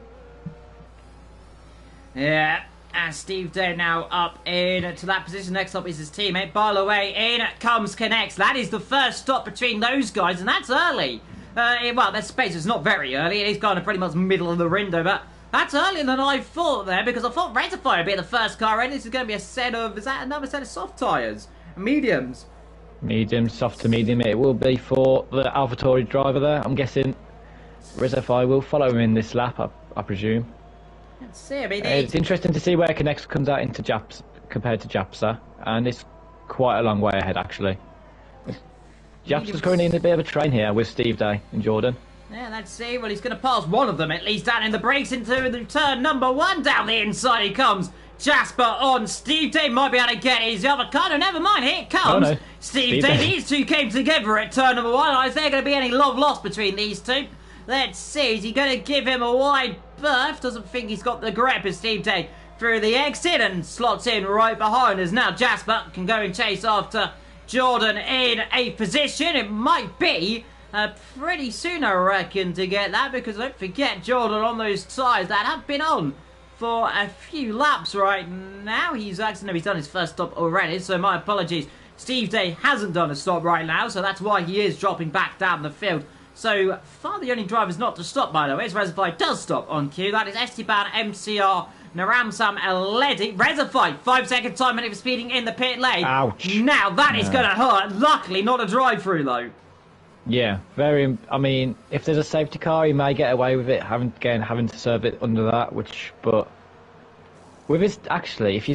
Speaker 1: Yeah, and Steve Day now up in to that position. Next up is his teammate. By the way, in comes Connects. That is the first stop between those guys, and that's early. Well, their space is not very early. It is kind of pretty much middle of the window, but that's earlier than I thought there, because I thought Rectify would be the first car in. This is going to be a set of, is that another set of soft tyres? Mediums?
Speaker 2: Medium, soft to medium it will be for the AlphaTauri driver there. I'm guessing Rectify will follow him in this lap, I presume.
Speaker 1: Let's see, I mean,
Speaker 2: it's interesting to see where Connects comes out into Japs compared to Japsa, and it's quite a long way ahead actually. Japsa's currently in a bit of a train here with Steve Day and Jordan.
Speaker 1: Yeah, let's see. Well, he's going to pass one of them at least down in the brakes into the turn number 1. Down the inside he comes. Jasper on. Steve Day might be able to get his avocado. Never mind, here it comes.
Speaker 2: Oh, no.
Speaker 1: Steve Day. These two came together at turn number 1. Is there going to be any love lost between these two? Let's see. Is he going to give him a wide berth? Doesn't think he's got the grip as Steve Day through the exit and slots in right behind us. Now Jasper can go and chase after Jordan in a position. It might be pretty soon, I reckon, to get that, because don't forget Jordan on those tyres that have been on for a few laps right now. He's actually, he's done his first stop already, so my apologies. Steve Day hasn't done a stop right now, so that's why he is dropping back down the field. So far, the only drivers not to stop, by the way, is Rezify does stop on cue. That is Esteban, MCR, Naramsam, Eledi. Rezify, 5-second time limit for speeding in the pit lane.
Speaker 2: Ouch.
Speaker 1: Now, that is going to hurt. Luckily, not a drive-through, though.
Speaker 2: Yeah, very. I mean, if there's a safety car, he may get away with it, having to serve it under that. But with his actually, if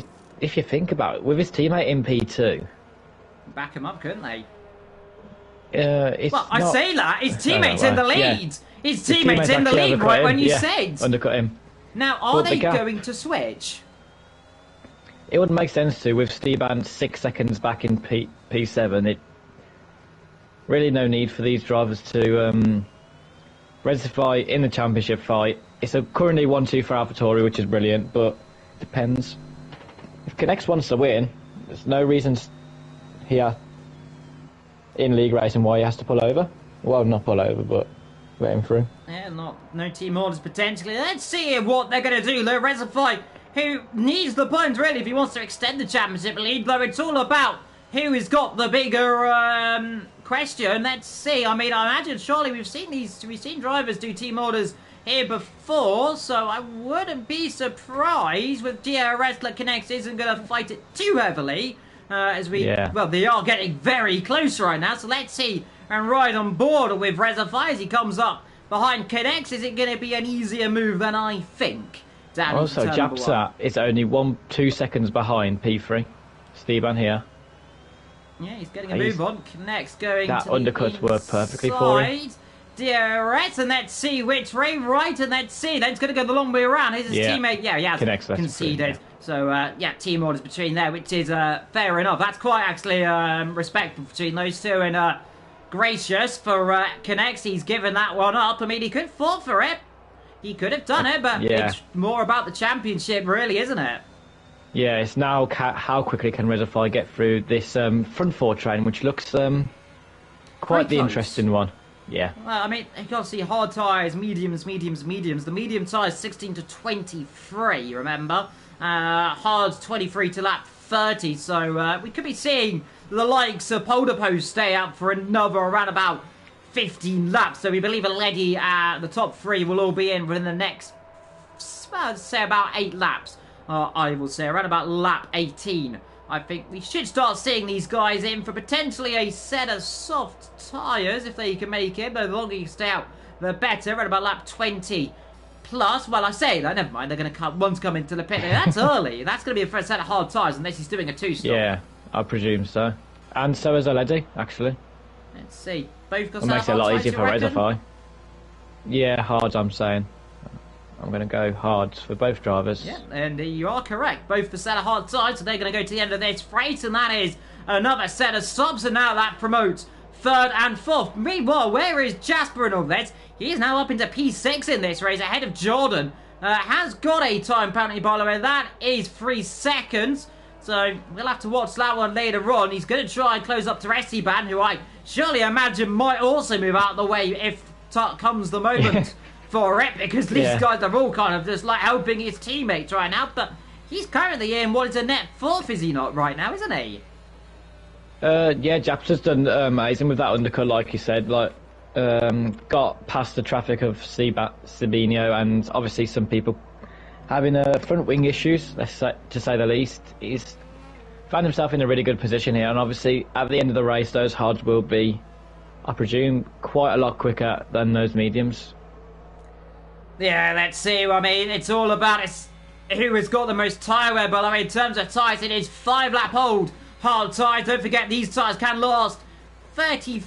Speaker 2: you think about it, with his teammate in P2,
Speaker 1: back him up, couldn't they?
Speaker 2: Well,
Speaker 1: I say that his teammate's in the lead.
Speaker 2: Yeah.
Speaker 1: His teammate's in the lead, right? When you said
Speaker 2: undercut him.
Speaker 1: Now, are they going to switch?
Speaker 2: It would make sense to, with Steban 6 seconds back in P7. It really no need for these drivers to rectify in the championship fight. It's currently 1-2 for AlphaTauri, which is brilliant, but depends. If Connects wants to win, there's no reasons here in league racing why he has to pull over. Well, not pull over, but let him through.
Speaker 1: Yeah, no team orders potentially. Let's see what they're going to do. Though Rezify, who needs the points really if he wants to extend the championship lead, though it's all about who has got the bigger question. Let's see. I mean, I imagine surely we've seen drivers do team orders here before, so I wouldn't be surprised with DRS that Connects isn't going to fight it too heavily. As we, well, they are getting very close right now, so let's see and ride on board with Rezify as he comes up behind Connects. Is it going to be an easier move than I think?
Speaker 2: Also, Japsat is only 2 seconds behind P3. Steban here.
Speaker 1: Yeah, he's getting a move on. Connects going
Speaker 2: that
Speaker 1: to
Speaker 2: undercuts worked perfectly for him.
Speaker 1: DRS, and let's see which way right, and let's see. Then it's going to go the long way around. Here's his teammate. Yeah, he has conceded. So, yeah, team orders between there, which is fair enough. That's quite actually respectful between those two, and gracious for Connects. He's given that one up. I mean, he could fall for it. He could have done it, but it's more about the championship, really, isn't it?
Speaker 2: Yeah, it's now how quickly can Rezify get through this front four train, which looks quite the interesting one. Yeah.
Speaker 1: Well, I mean, you got to see hard tyres, mediums. The medium tyres 16 to 23, remember? Hard 23 to lap 30, so we could be seeing the likes of Polder Post stay up for another around about 15 laps. So we believe already the top three will all be in within the next, I'd say about 8 laps. I will say around about lap 18. I think we should start seeing these guys in for potentially a set of soft tyres if they can make it. But the longer you stay out, the better. Around about lap 20 plus. Well, I say that. Never mind. They're going to come. One's coming to the pit. That's early. That's going to be a first set of hard tyres unless he's doing a 2-stop.
Speaker 2: Yeah, I presume so. And so is Aledi, actually.
Speaker 1: Let's see. Both got
Speaker 2: it makes it a lot easier for Rezify. Yeah, hard. I'm saying. I'm going to go hard for both drivers.
Speaker 1: Yeah, and you are correct. Both the set of hard tyres, so they're going to go to the end of this race, and that is another set of stops, and now that promotes third and fourth. Meanwhile, where is Jasper in all this? He is now up into P6 in this race, ahead of Jordan. Has got a time penalty, by the way. That is 3 seconds. So we'll have to watch that one later on. He's going to try and close up to Esteban, who I surely imagine might also move out of the way if comes the moment. For it, because these guys are all kind of just like helping his teammates right now, but he's currently in what is a net 4th, is he not, right now, isn't he?
Speaker 2: Yeah, Jap's done amazing with that undercut, like you said, like got past the traffic of Sabinho, and obviously some people having front wing issues, to say the least. He's found himself in a really good position here, and obviously at the end of the race those hards will be, I presume, quite a lot quicker than those mediums.
Speaker 1: Yeah, let's see. I mean, it's all about who has got the most tyre wear. But I mean, in terms of tyres, it is 5-lap old hard tyres. Don't forget, these tyres can last 23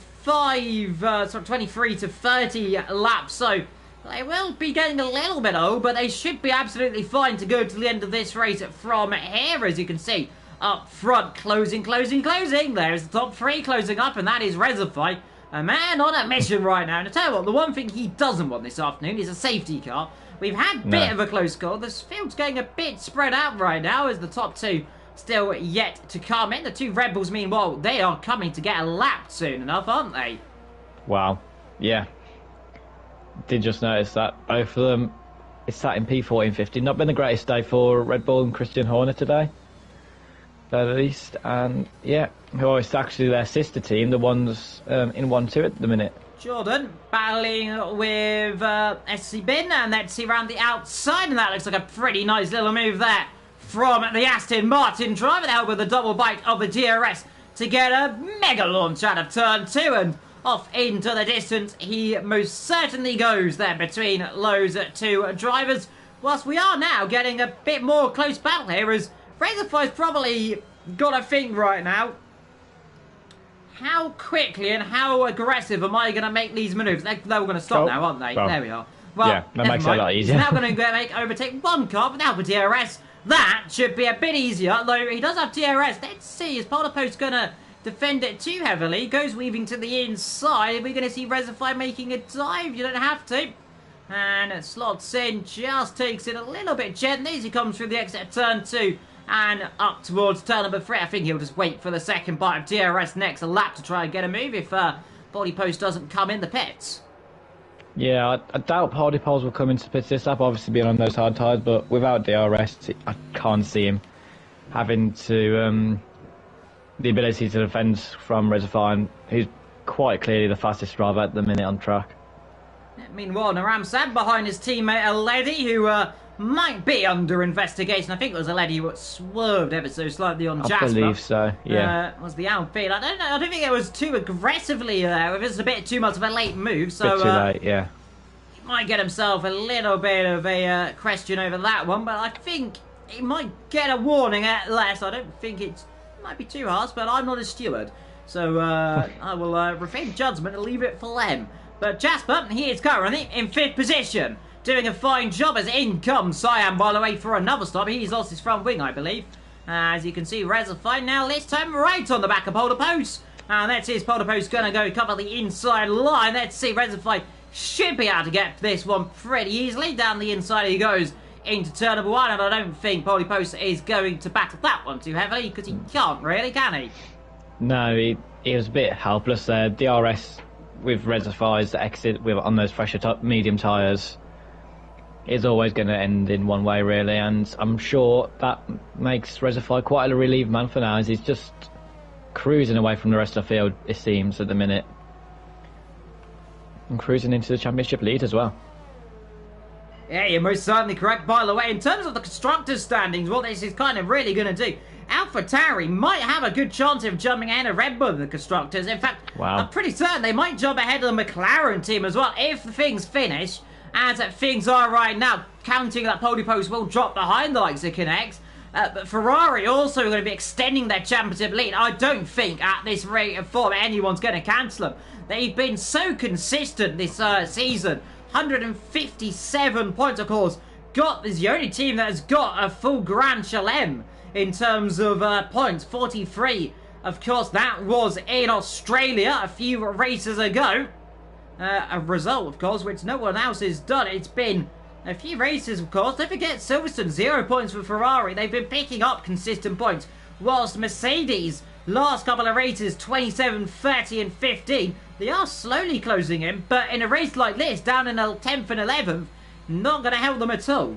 Speaker 1: to 30 laps. So they will be getting a little bit old, but they should be absolutely fine to go to the end of this race from here, as you can see. Up front, closing. There's the top 3 closing up, and that is Rezify. A man on a mission right now. And I tell you what, the one thing he doesn't want this afternoon is a safety car. We've had a bit of a close call. The field's getting a bit spread out right now as the top 2 still yet to come in. The 2 Red Bulls, meanwhile, they are coming to get a lap soon enough, aren't they?
Speaker 2: Wow. Yeah. Did just notice that. Both of them is sat in P14 50. Not been the greatest day for Red Bull and Christian Horner today, at least. And yeah, who is actually their sister team, the ones in 1-2 at the minute.
Speaker 1: Jordan battling with SC Bin, and let's see around the outside, and that looks like a pretty nice little move there from the Aston Martin driver. They help with the double bite of the DRS to get a mega launch out of turn 2, and off into the distance he most certainly goes there between those 2 drivers. Whilst we are now getting a bit more close battle here, as Razorfly's probably got to think right now, how quickly and how aggressive am I going to make these manoeuvres? They're all going to stop now, aren't they? There we are. Well,
Speaker 2: yeah, that makes it a lot easier.
Speaker 1: He's now going to overtake 1 car, but now for DRS, that should be a bit easier, though he does have DRS. Let's see, is Polder Post going to defend it too heavily? Goes weaving to the inside. We're going to see Rezify making a dive. You don't have to. And it slots in, just takes it a little bit gently as he comes through the exit of turn 2. And up towards turn number 3. I think he'll just wait for the second bite of DRS next lap to try and get a move if Polder Post doesn't come in the pits.
Speaker 2: Yeah, I doubt Polder Post will come into pits this lap, obviously being on those hard tyres, but without DRS, I can't see him having to the ability to defend from Rezify, who's quite clearly the fastest driver at the minute on track.
Speaker 1: Meanwhile, Naram sat behind his teammate, a lady who might be under investigation. I think it was a lady who swerved ever so slightly on Jasper.
Speaker 2: I believe so, yeah.
Speaker 1: Was the outfield. I don't think it was too aggressively there. It was a bit too much of a late move, so...
Speaker 2: Bit too late, yeah.
Speaker 1: He might get himself a little bit of a question over that one, but I think he might get a warning at less. I don't think it might be too harsh, but I'm not a steward. So I will refrain judgment and leave it for them. But Jasper, he is currently in 5th position, doing a fine job as in comes Cyan, by the way, for another stop. He's lost his front wing, I believe. As you can see, Rezify now this time right on the back of Polder Post. And that's his Polder Post going to go cover the inside line. Let's see, Rezify should be able to get this one pretty easily. Down the inside he goes into turn number 1, and I don't think Polder Post is going to battle that one too heavily, because he can't really, can he?
Speaker 2: No, he was a bit helpless there. DRS with Rezify's exit on those fresher medium tyres is always going to end in one way, really, and I'm sure that makes Rezify quite a relieved man for now, as he's just cruising away from the rest of the field, it seems, at the minute. And cruising into the championship lead as well.
Speaker 1: Yeah, you're most certainly correct, by the way. In terms of the constructors' standings, what this is kind of really going to do, AlphaTauri might have a good chance of jumping ahead of Red Bull, the constructors. In fact,
Speaker 2: wow.
Speaker 1: I'm pretty certain they might jump ahead of the McLaren team as well, if things finish as things are right now, counting that Polder Post will drop behind the likes of Connect. But Ferrari also going to be extending their championship lead. I don't think at this rate of form anyone's going to cancel them. They've been so consistent this season. 157 points, of course. Is the only team that has got a full Grand Chelem in terms of points. 43. Of course, that was in Australia a few races ago. A result, of course, which no one else has done. It's been a few races, of course. Don't forget Silverstone, 0 points for Ferrari. They've been picking up consistent points. Whilst Mercedes, last couple of races, 27, 30 and 15. They are slowly closing in, but in a race like this, down in 10th and 11th, not going to help them at all.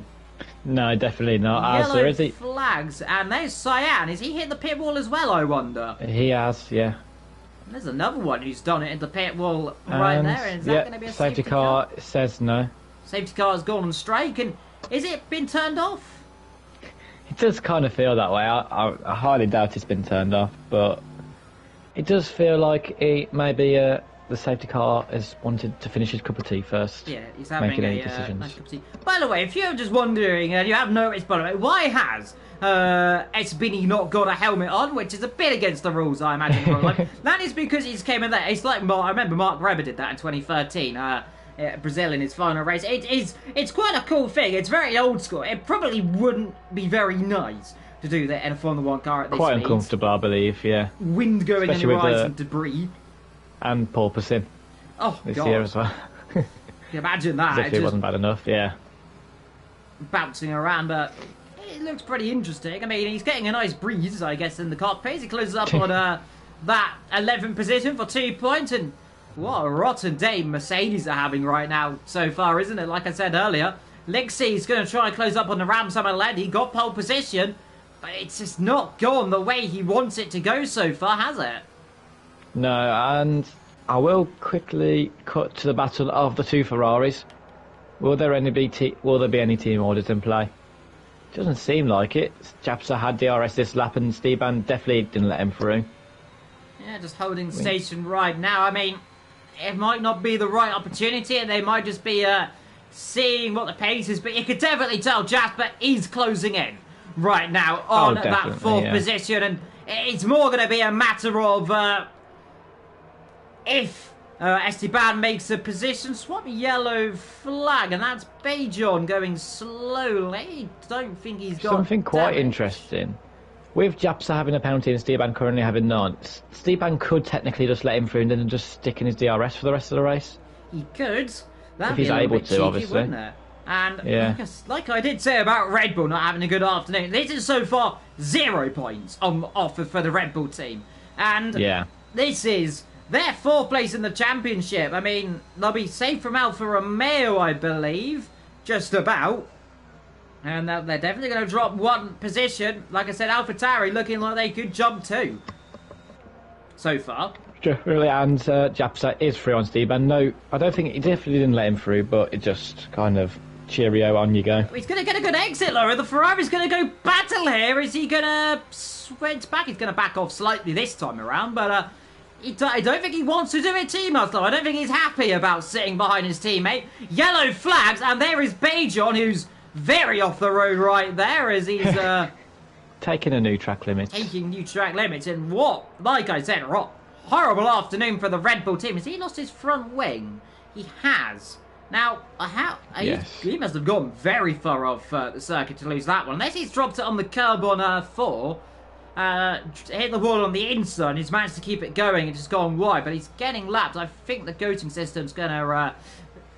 Speaker 2: No, definitely not.
Speaker 1: Yellow flags, and there's Cyan. Has he hit the pit wall as well, I wonder?
Speaker 2: He has, yeah.
Speaker 1: And there's another one who's done it in the pit wall right there. And is that going to be a safety
Speaker 2: car? It says no.
Speaker 1: Safety car has gone on strike, and is it been turned off?
Speaker 2: It does kind of feel that way. I highly doubt it's been turned off, but it does feel like maybe the safety car has wanted to finish his cup of tea first.
Speaker 1: Yeah, he's having
Speaker 2: any
Speaker 1: a
Speaker 2: decisions.
Speaker 1: nice cup of tea. By the way, if you're just wondering, and you have noticed, by the way, why has Esbini not got a helmet on, which is a bit against the rules, I imagine. That is because he's came in there. It's like I remember Mark Webber did that in 2013. Brazil in his final race. It's quite a cool thing. It's very old school. It probably wouldn't be very nice to do that in a Formula 1 car at this
Speaker 2: quite
Speaker 1: speed.
Speaker 2: Uncomfortable, I believe, yeah.
Speaker 1: Wind going in your eyes and debris.
Speaker 2: And porpoising.
Speaker 1: Oh,
Speaker 2: this
Speaker 1: God.
Speaker 2: year as well.
Speaker 1: Imagine that.
Speaker 2: As if it wasn't bad enough, yeah.
Speaker 1: Bouncing around, but it looks pretty interesting. I mean, he's getting a nice breeze, I guess, in the cockpit. He closes up on that 11th position for 2 points, and what a rotten day Mercedes are having right now so far, isn't it? Like I said earlier, Lexi's going to try and close up on the Ramshammer lead. He got pole position, but it's just not gone the way he wants it to go so far, has it?
Speaker 2: No, and I will quickly cut to the battle of the two Ferraris. Will there be any team orders in play? Doesn't seem like it. Japsa had DRS this lap, and Esteban definitely didn't let him through.
Speaker 1: Yeah, just holding station right now. I mean, it might not be the right opportunity, and they might just be seeing what the pace is, but you could definitely tell Jasper is closing in right now on that fourth position, and it's more going to be a matter of if Esteban makes a position swap. Yellow flag, and that's Bajon going slowly. Don't think he's got
Speaker 2: something quite interesting. With Japsa having a penalty and Esteban currently having none, Esteban could technically just let him through and then just stick in his DRS for the rest of the race.
Speaker 1: He could. That'd
Speaker 2: if
Speaker 1: be
Speaker 2: he's
Speaker 1: a
Speaker 2: able
Speaker 1: bit
Speaker 2: to,
Speaker 1: cheeky,
Speaker 2: obviously.
Speaker 1: Wouldn't it? And like I did say about Red Bull not having a good afternoon, this is so far 0 points on offer for the Red Bull team. And this is their 4th place in the championship. I mean, they'll be safe from Alfa Romeo, I believe. Just about. And they're definitely going to drop 1 position. Like I said, AlphaTauri looking like they could jump 2. So far.
Speaker 2: Definitely, and Japsa is through on Steve. And no, I don't think he definitely didn't let him through, but it just kind of cheerio, on you go.
Speaker 1: He's going to get a good exit, Laura. The Ferrari's going to go battle here. Is he going to switch back? He's going to back off slightly this time around, but I don't think he wants to do it too much, though. I don't think he's happy about sitting behind his teammate. Yellow flags, and there is Bajon, who's very off the road right there as he's...
Speaker 2: taking a new track limit.
Speaker 1: Taking new track limits, and what, like I said, horrible afternoon for the Red Bull team. Has he lost his front wing? He has. Now,
Speaker 2: yes.
Speaker 1: He must have gone very far off the circuit to lose that one. Unless he's dropped it on the curb on 4. Hit the wall on the inside. He's managed to keep it going and just gone wide, but he's getting lapped. I think the ghosting system's going to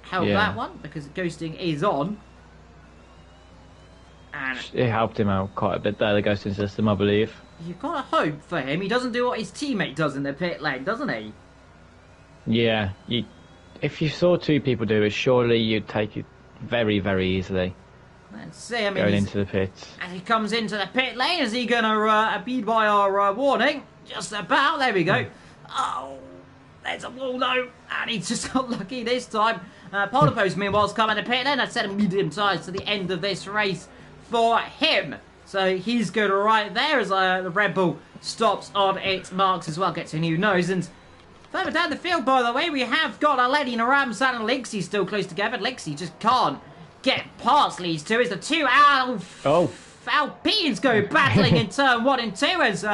Speaker 1: help that one because ghosting is on. And
Speaker 2: it helped him out quite a bit there, the ghosting system, I believe.
Speaker 1: You've got to hope for him. He doesn't do what his teammate does in the pit lane, doesn't he?
Speaker 2: Yeah. If you saw two people do it, surely you'd take it very, very easily.
Speaker 1: Let's see. I mean,
Speaker 2: going into the pits.
Speaker 1: As he comes into the pit lane, is he going to abide by our warning? Just about. There we go. Oh, there's a wall, though. And he's just got lucky this time. Post, meanwhile, is coming to pit lane. I set him medium tyres to the end of this race for him. So he's good right there as the Red Bull stops on its marks as well. Gets a new nose. And further down the field, by the way, we have got Aledi, Naramsan and Lixie still close together. Lixie just can't get past these two. It's the two Alpines go battling in turn 1 and 2 as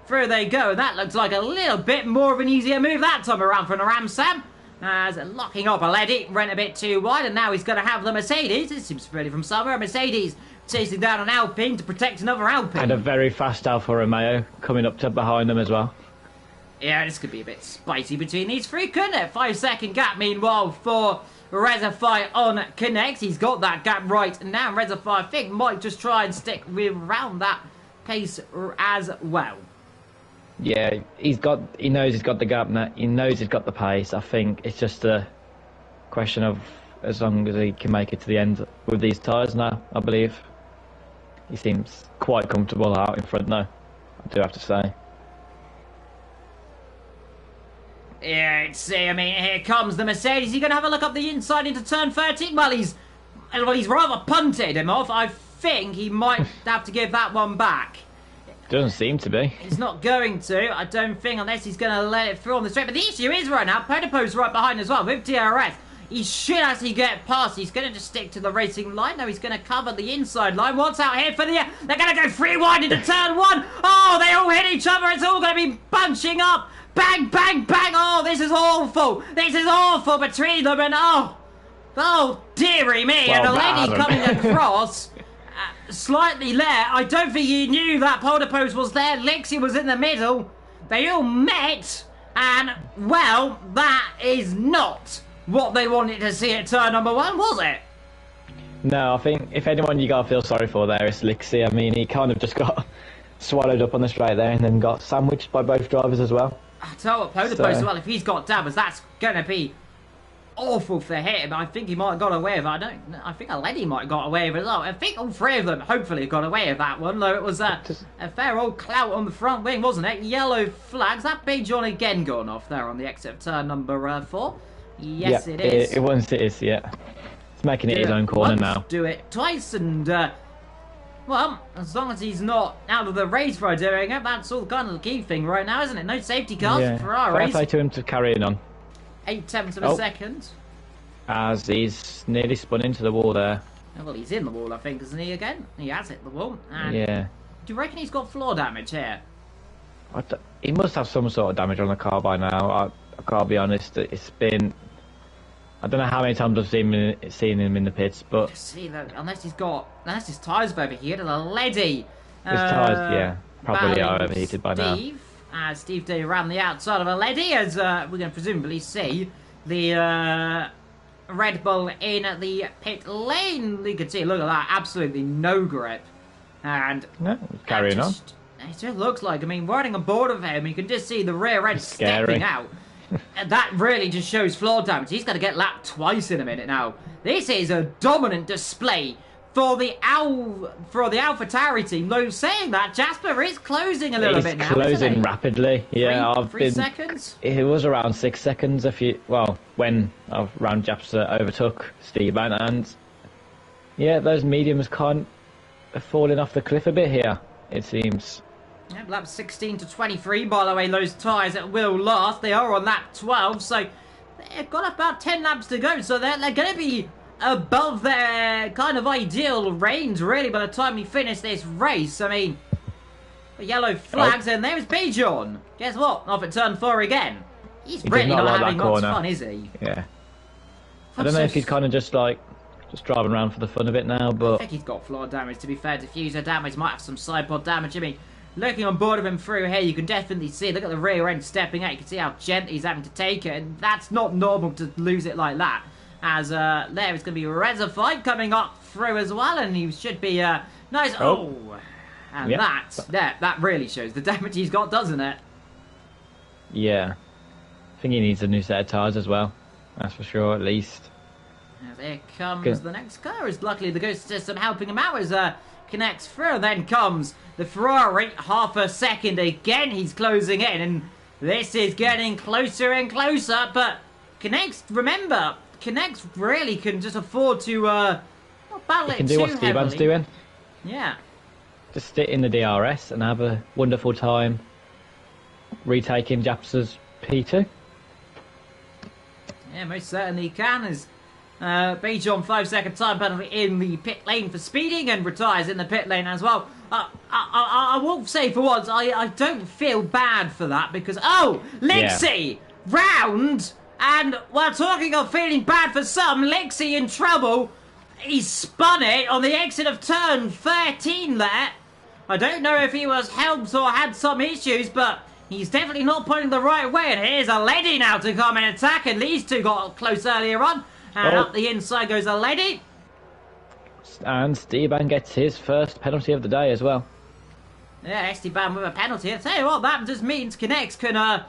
Speaker 1: through they go. That looks like a little bit more of an easier move that time around for Naramsan. As locking up Aledi, went a bit too wide, and now he's going to have the Mercedes. It seems really from somewhere. Mercedes chasing down an Alpine to protect another Alpine.
Speaker 2: And a very fast Alfa Romeo coming up to behind them as well.
Speaker 1: Yeah, this could be a bit spicy between these three, couldn't it? 5-second gap, meanwhile, for Rezafai on Connect. He's got that gap right now. Rezafai, I think, might just try and stick around that pace as well.
Speaker 2: Yeah, he knows he's got the gap now. He knows he's got the pace. I think it's just a question of as long as he can make it to the end with these tyres now, I believe. He seems quite comfortable out in front now, I do have to say.
Speaker 1: Yeah, I mean, here comes the Mercedes. He's going to have a look up the inside into turn 13. Well, he's rather punted him off. I think he might have to give that one back.
Speaker 2: Doesn't seem to be.
Speaker 1: He's not going to, I don't think, unless he's going to let it through on the straight. But the issue is right now, Potopo's right behind as well with DRS. He should actually get past. He's going to just stick to the racing line. No, he's going to cover the inside line. What's out here for the... They're going to go free wide into turn 1. Oh, they all hit each other. It's all going to be bunching up. Bang, bang, bang. Oh, this is awful. This is awful between them. And oh, dearie me.
Speaker 2: Well,
Speaker 1: and a lady coming across... slightly there. I don't think he knew that Potopo's was there. Lixie was in the middle. They all met. And, well, that is not what they wanted to see at turn number 1, was it?
Speaker 2: No, I think if anyone you gotta feel sorry for there, it's Lixie. I mean, he kind of just got swallowed up on the straight there and then got sandwiched by both drivers as well.
Speaker 1: I tell you what, Potopo's as well, if he's got dabbers, that's going to be awful for him. I think he might have got away with it. I think Aledi might have got away with it as well. I think all three of them hopefully got away with that one, though it was a fair old clout on the front wing, wasn't it? Yellow flags. That big John again gone off there on the exit of turn number 4. Yes,
Speaker 2: yeah,
Speaker 1: it is.
Speaker 2: Once it is, yeah. It's making it his own corner now.
Speaker 1: Do it twice, and well, as long as he's not out of the race by doing it, that's all kind of the key thing right now, isn't it? No safety cars for Ferraris.
Speaker 2: Fair play to him to carry it on.
Speaker 1: 0.8 of a second.
Speaker 2: As he's nearly spun into the wall there.
Speaker 1: Well, he's in the wall, I think, isn't he, again? He has hit the wall. And
Speaker 2: yeah.
Speaker 1: Do you reckon he's got floor damage here?
Speaker 2: He must have some sort of damage on the car by now. I can't be honest. It's been... I don't know how many times I've seen him in the pits, but...
Speaker 1: See, unless his tyres are overheated, a leady.
Speaker 2: His tyres, yeah, probably are overheated by now.
Speaker 1: Steve D around the outside of a leady, as we're going to presumably see the Red Bull in the pit lane. You can see, look at that, absolutely no grip. And
Speaker 2: no, carrying on.
Speaker 1: It just looks like, I mean, riding aboard of him, you can just see the rear end stepping out. And that really just shows floor damage. He's going to get lapped twice in a minute now. This is a dominant display for the AlphaTauri team. Though saying that, Jasper is closing a little bit now.
Speaker 2: He's closing
Speaker 1: isn't he?
Speaker 2: rapidly. Yeah,
Speaker 1: three seconds.
Speaker 2: It was around 6 seconds. When round Jasper overtook Steban, and yeah, those mediums can't falling off the cliff a bit here. It seems.
Speaker 1: Yeah, lap 16 to 23. By the way, those tyres that will last. They are on lap 12, so they've got about 10 laps to go. So they're going to be above their kind of ideal range, really, by the time we finish this race. I mean, the yellow flags, and there's Bijan. Guess what? Off at turn 4 again. He's really not having much fun, is he?
Speaker 2: Yeah. I don't know if he's kind of just driving around for the fun of it now, but
Speaker 1: I think he's got floor damage, to be fair. Diffuser damage, might have some side pod damage. I mean, looking on board of him through here, you can definitely see, look at the rear end stepping out. You can see how gently he's having to take it, and that's not normal to lose it like that. As there is going to be Reservoir coming up through as well, and he should be nice. And yep. that really shows the damage he's got, doesn't it?
Speaker 2: Yeah. I think he needs a new set of tyres as well. That's for sure, at least.
Speaker 1: As here comes the next car, as luckily the Ghost system helping him out as connects through. Then comes the Ferrari, half a second again. He's closing in, and this is getting closer and closer. But Connects, remember, Connects really can just afford to not battle it too heavily. He can do what
Speaker 2: Steban's doing.
Speaker 1: Yeah.
Speaker 2: Just sit in the DRS and have a wonderful time retaking Japs's P2.
Speaker 1: Yeah, most certainly can. As Bijan 5-second time penalty in the pit lane for speeding and retires in the pit lane as well. I will say for once, I don't feel bad for that because, Lixie! Yeah. Round! And while talking of feeling bad for some, Lixie in trouble. He spun it on the exit of turn 13 there. I don't know if he was helped or had some issues, but he's definitely not pointing the right way. And here's a Lady now to come and attack. And these two got close earlier on. And up the inside goes a Lady.
Speaker 2: And Steban gets his first penalty of the day as well.
Speaker 1: Yeah, Esteban with a penalty. I'll tell you what, that just means Connects can,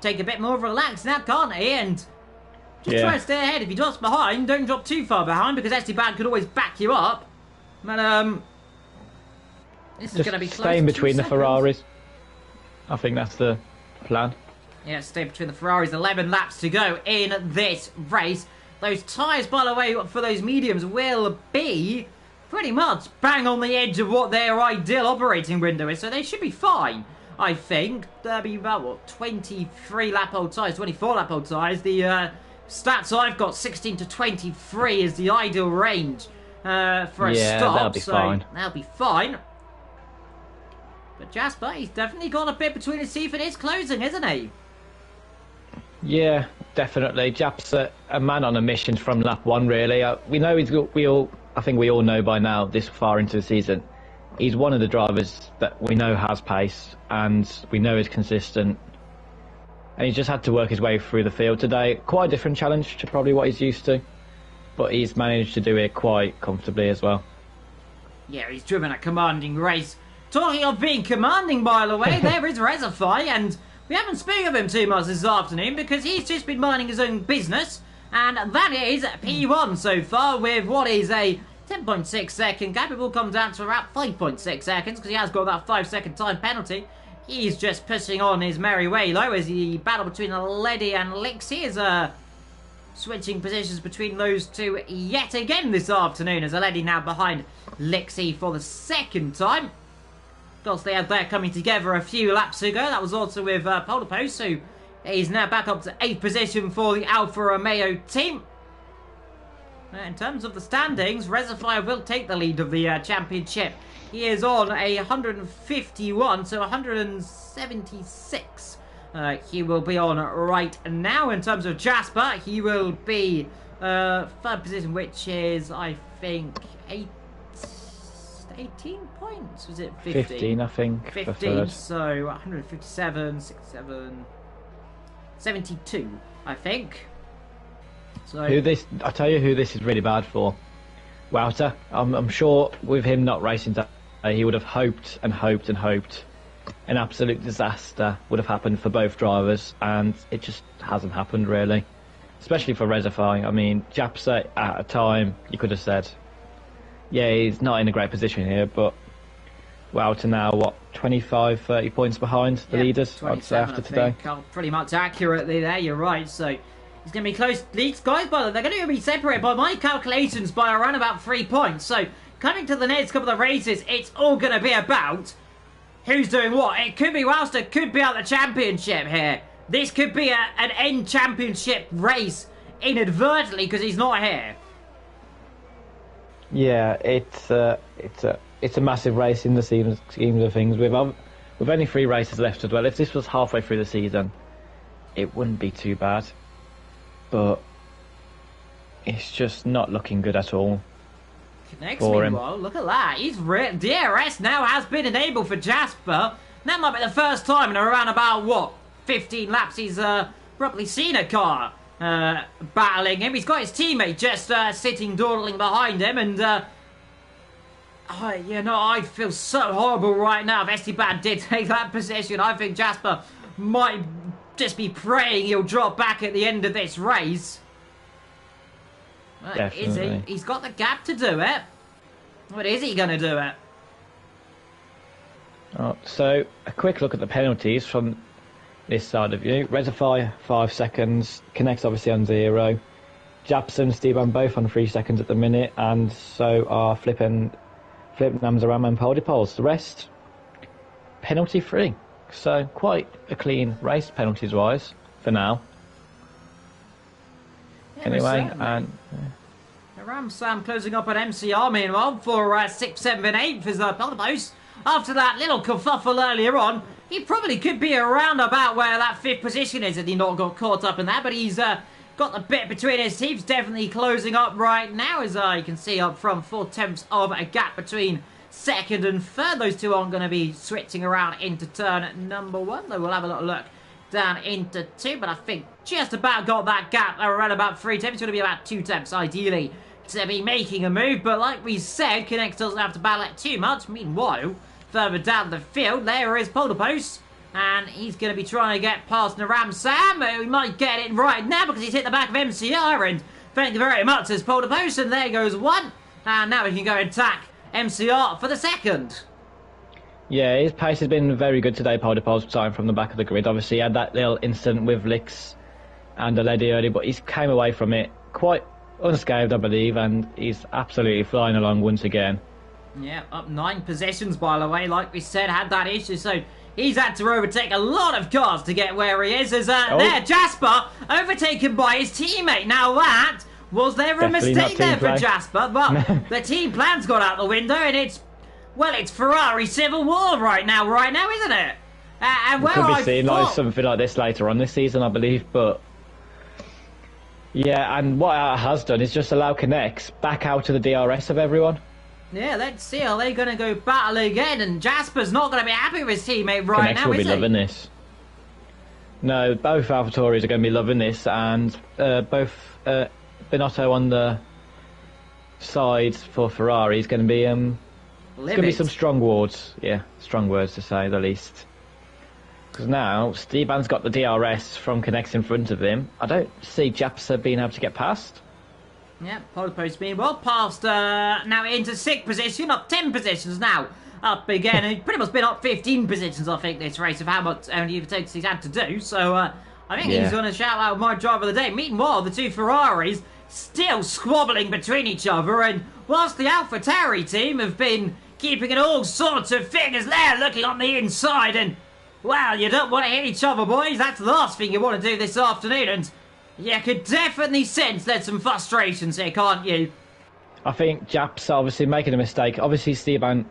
Speaker 1: take a bit more relaxed now, can't he? And just try to stay ahead. If he drops behind, don't drop too far behind because Esteban could always back you up. But, this is going to be close.
Speaker 2: Staying between the Ferraris. I think that's the plan.
Speaker 1: Yeah, stay between the Ferraris. 11 laps to go in this race. Those tyres, by the way, for those mediums will be pretty much bang on the edge of what their ideal operating window is. So they should be fine, I think. They'll be about, 23 lap-old tyres, 24 lap-old tyres. The stats I've got, 16 to 23 is the ideal range for a stop.
Speaker 2: Yeah, that'll be fine.
Speaker 1: That'll be fine. But Jasper, he's definitely got a bit between his teeth and his closing, isn't he?
Speaker 2: Yeah, definitely. Jap's a man on a mission from lap 1, really. We know I think we all know by now, this far into the season, he's one of the drivers that we know has pace, and we know is consistent. And he's just had to work his way through the field today. Quite a different challenge to probably what he's used to, but he's managed to do it quite comfortably as well.
Speaker 1: Yeah, he's driven a commanding race. Talking of being commanding, by the way, there is Reservoir, and we haven't spoken of him too much this afternoon because he's just been minding his own business, and that is P1 so far with what is a 10.6 second gap. It will come down to about 5.6 seconds because he has got that 5-second time penalty. He's just pushing on his merry way though as the battle between Ledy and Lixie is switching positions between those two yet again this afternoon as Ledy now behind Lixie for the second time. Of course, they had that coming together a few laps ago. That was also with Polderpost, who is now back up to 8th position for the Alfa Romeo team. In terms of the standings, Reservoir will take the lead of the championship. He is on 151 to 176. He will be on right now. In terms of Jasper, he will be 3rd position, which is, I think, 18 points. Was it 15?
Speaker 2: 15, I think.
Speaker 1: 15, so 157, 67, 72, I think. So
Speaker 2: I tell you who this is really bad for. Wouter. I'm sure with him not racing today, he would have hoped and hoped and hoped an absolute disaster would have happened for both drivers, and it just hasn't happened really. Especially for Reservoir. I mean, Japsa at a time, you could have said, Yeah, he's not in a great position here, but well, to now, what, 25, 30 points behind the leaders, I'd say, after today.
Speaker 1: Pretty much accurately there, you're right. So it's going to be close. These guys, by the way, they're going to be separated by my calculations by around about 3 points. So coming to the next couple of races, it's all going to be about who's doing what. It could be Wowster could be out the championship here. This could be an end championship race inadvertently because he's not here.
Speaker 2: Yeah, it's a massive race in the schemes of things. With only 3 races left as well. If this was halfway through the season, it wouldn't be too bad. But it's just not looking good at all.
Speaker 1: Next, meanwhile, look at that. DRS now has been enabled for Jasper. That might be the first time in around about, what, 15 laps he's probably seen a car battling him. He's got his teammate just sitting, dawdling behind him, and I feel so horrible right now. If Esteban did take that position, I think Jasper might just be praying he'll drop back at the end of this race. Is he? He's got the gap to do it. But is he going to do it?
Speaker 2: So, a quick look at the penalties from this side of you. Reservoir 5 seconds, Connect's obviously on 0. Japson and Steban both on 3 seconds at the minute, and so are Flip, Namzaram and Poldipols. The rest, penalty free. So, quite a clean race penalties wise for now.
Speaker 1: Yeah,
Speaker 2: anyway, and
Speaker 1: Ram Sam closing up at MCR meanwhile for 6th, 7th and 8th is Poldipols. After that little kerfuffle earlier on, he probably could be around about where that 5th position is if he not got caught up in that, but he's got the bit between his teeth, definitely closing up right now, as you can see up front, 4/10 of a gap between 2nd and 3rd. Those two aren't going to be switching around into turn number 1, though we'll have a little look down into 2, but I think just about got that gap around about 3 temps. It's going to be about 2 temps ideally to be making a move, but like we said, Connect doesn't have to battle it too much. Meanwhile, further down the field, there is Poldipols, and he's going to be trying to get past Naram Sam. He might get it right now because he's hit the back of MCR, and thank you very much, as Poldipols, and there goes 1, and now we can go and attack MCR for the 2nd.
Speaker 2: Yeah, his pace has been very good today, Poldipols, starting from the back of the grid. Obviously, he had that little incident with Licks and a lady early, but he's came away from it quite unscathed, I believe, and he's absolutely flying along once again.
Speaker 1: Yeah, up 9 positions, by the way. Like we said, had that issue, so he's had to overtake a lot of cars to get where he is. As there, Jasper overtaken by his teammate. Now that was there a mistake there for Jasper, but the team plan's got out the window, and it's Ferrari civil war right now, isn't it? And
Speaker 2: we could be seeing like something like this later on this season, I believe, but yeah, and what it has done is just allow Connects back out to the DRS of everyone.
Speaker 1: Yeah, let's see. Are they going to go battle again? And Jasper's not going to be happy with his teammate right
Speaker 2: Connects
Speaker 1: now,
Speaker 2: will be loving this. No, both AlphaTauris are going to be loving this, and both Binotto on the side for Ferrari is going to be there's going to be some strong words. Yeah, strong words to say the least. Because now Steban's got the DRS from Connects in front of him. I don't see Japsa being able to get past.
Speaker 1: Yeah, Poldipols being well past, now into 6th position, up 10 positions now. Up again, and he's pretty much been up 15 positions, I think, this race, of how much only overtakes he's had to do. So, I think he's going to shout out my driver of the day. Meanwhile, the 2 Ferraris still squabbling between each other, and whilst the AlphaTauri team have been keeping it all sorts of figures there, looking on the inside, and, well, you don't want to hit each other, boys. That's the last thing you want to do this afternoon, and you could definitely sense there's some frustrations here, can't you?
Speaker 2: I think Jap's obviously making a mistake. Obviously, Steban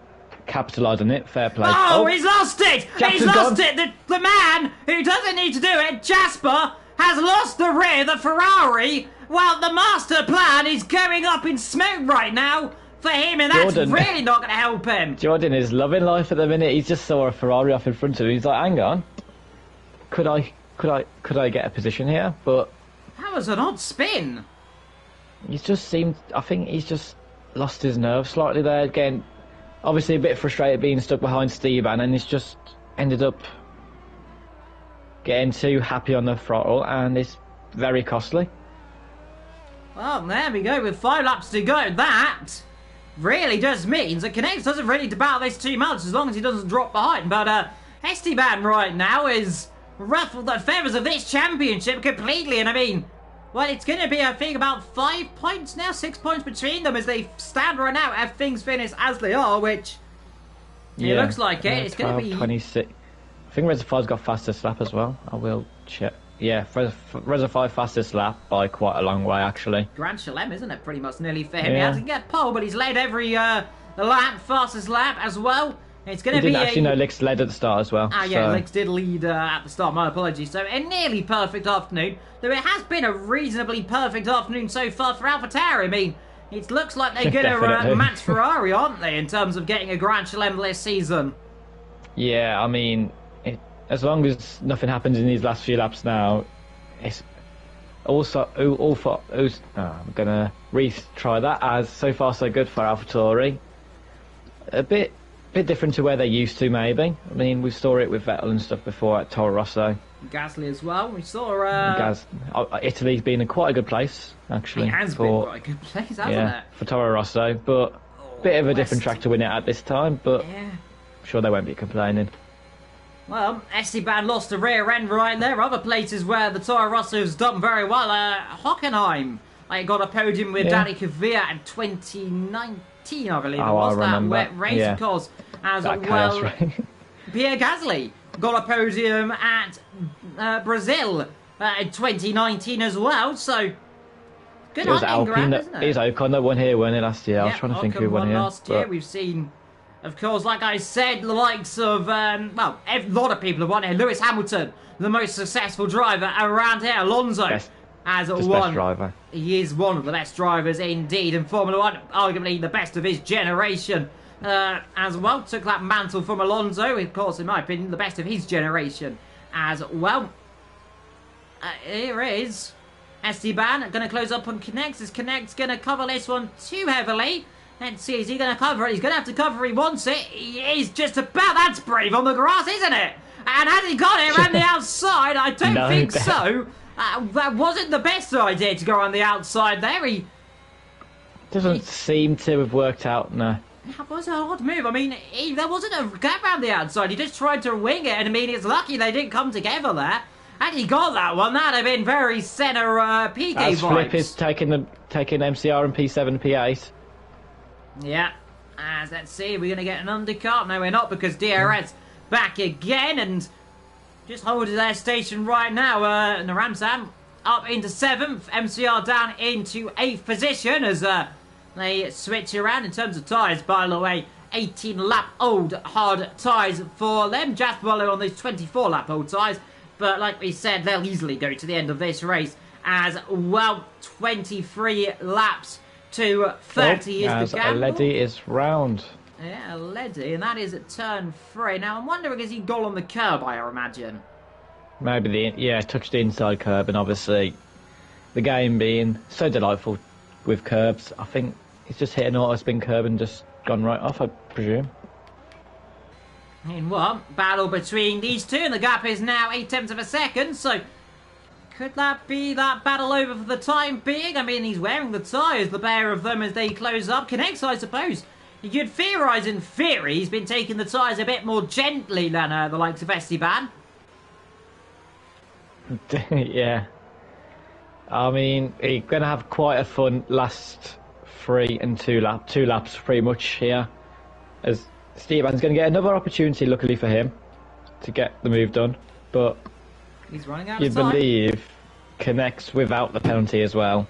Speaker 2: capitalised on it. Fair play.
Speaker 1: Oh, he's lost it!
Speaker 2: Jasper's
Speaker 1: he's lost
Speaker 2: gone.
Speaker 1: it! The man who doesn't need to do it, Jasper, has lost the rear, the Ferrari, while the master plan is going up in smoke right now for him, and that's really not going to help him.
Speaker 2: Jordan is loving life at the minute. He just saw a Ferrari off in front of him. He's like, hang on. Could I get a position here? But
Speaker 1: that was an odd spin.
Speaker 2: He's just seemed... I think he's just lost his nerve slightly there. Again, obviously a bit frustrated being stuck behind Steban, and he's just ended up getting too happy on the throttle, and it's very costly.
Speaker 1: Well, there we go, with 5 laps to go. That really just means that Connect doesn't really battle this too much as long as he doesn't drop behind. But Esteban right now is ruffled the feathers of this championship completely. And I mean, well, it's going to be, I think, about 5 points now, 6 points between them as they stand right now if things finish as they are, which it looks like it. It's going to be
Speaker 2: 26. I think Reservoir's got fastest lap as well. I will check. Yeah, Reservoir fastest lap by quite a long way, actually.
Speaker 1: Grand Chelem, isn't it? Pretty much nearly for him.
Speaker 2: Yeah.
Speaker 1: He hasn't get pole, but he's led every lap, fastest lap as well. It's going to be
Speaker 2: actually no, Licks led at the start as well.
Speaker 1: Ah, yeah,
Speaker 2: so.
Speaker 1: Licks did lead at the start. My apologies. So a nearly perfect afternoon. Though it has been a reasonably perfect afternoon so far for AlphaTauri. I mean, it looks like they're going to match Ferrari, aren't they, in terms of getting a Grand Chelem this season?
Speaker 2: Yeah, I mean, as long as nothing happens in these last few laps now, it's also I'm gonna retry that as so far so good for AlphaTauri. A bit different to where they're used to, maybe. I mean, we saw it with Vettel and stuff before at Toro Rosso.
Speaker 1: Gasly as well. We saw
Speaker 2: Italy's been in quite a good place, actually.
Speaker 1: It has been quite a good place, hasn't it?
Speaker 2: For Toro Rosso, but bit of a different track to win it at this time, but I'm sure they won't be complaining.
Speaker 1: Well, Esteban lost the rear end right there. Other places where the Toro Rosso's done very well. Hockenheim, I got a podium with Danny Kvyat in 2019, I believe it was. That wet race, of course, as well. Pierre Gasly got a podium at Brazil in 2019 as well. So good hunting ground, isn't it?
Speaker 2: It was Ocon that won here, wasn't it, last year? I was trying to think who won here.
Speaker 1: Last year, we've seen. Of course, like I said, the likes of, a lot of people have won here. Lewis Hamilton, the most successful driver around here. Alonso has won.
Speaker 2: Best driver.
Speaker 1: He is one of the best drivers indeed in Formula 1. Arguably the best of his generation as well. Took that mantle from Alonso. Of course, in my opinion, the best of his generation as well. Here is Esteban going to close up on Connect. Is Connect's going to cover this one too heavily? Let's see, is he going to cover it? He's going to have to cover it. He wants it. He is just about. That's brave on the grass, isn't it? And has he got it around the outside? I don't think so. That wasn't the best idea to go around the outside there. He
Speaker 2: doesn't seem to have worked out, no.
Speaker 1: That was an odd move. I mean, there wasn't a gap around the outside. He just tried to wing it. And I mean, it's lucky they didn't come together there. Had he got that one, that'd have been very center PK
Speaker 2: as
Speaker 1: vibes.
Speaker 2: Flip is taking MCR and P7, P8.
Speaker 1: Yeah, as let's see, we're going to get an undercut. No, we're not, because DRS back again and just holding their station right now. Naramsam up into 7th, MCR down into 8th position as they switch around in terms of tyres. By the way, 18-lap-old hard tyres for them. Jasper Waller on these 24-lap-old tyres, but like we said, they'll easily go to the end of this race as well. 23 laps to 30 is the gamble.
Speaker 2: Aledi is round.
Speaker 1: Yeah, Aledi, and that is at turn 3. Now, I'm wondering, is he goal on the curb, I imagine?
Speaker 2: Maybe touched the inside curb, and obviously the game being so delightful with curbs, I think he's just hit an auto-spin curb and just gone right off, I presume.
Speaker 1: In what? Battle between these two, and the gap is now 0.8 of a second, so could that be that battle over for the time being? I mean, he's wearing the tyres, the pair of them, as they close up. Connects, I suppose. You'd theorise, in theory, he's been taking the tyres a bit more gently than the likes of Esteban.
Speaker 2: Yeah. I mean, he's going to have quite a fun last 3 and 2 laps pretty much here. As Esteban's going to get another opportunity, luckily for him, to get the move done. But
Speaker 1: he's running out of
Speaker 2: time.
Speaker 1: You
Speaker 2: believe Connects without the penalty as well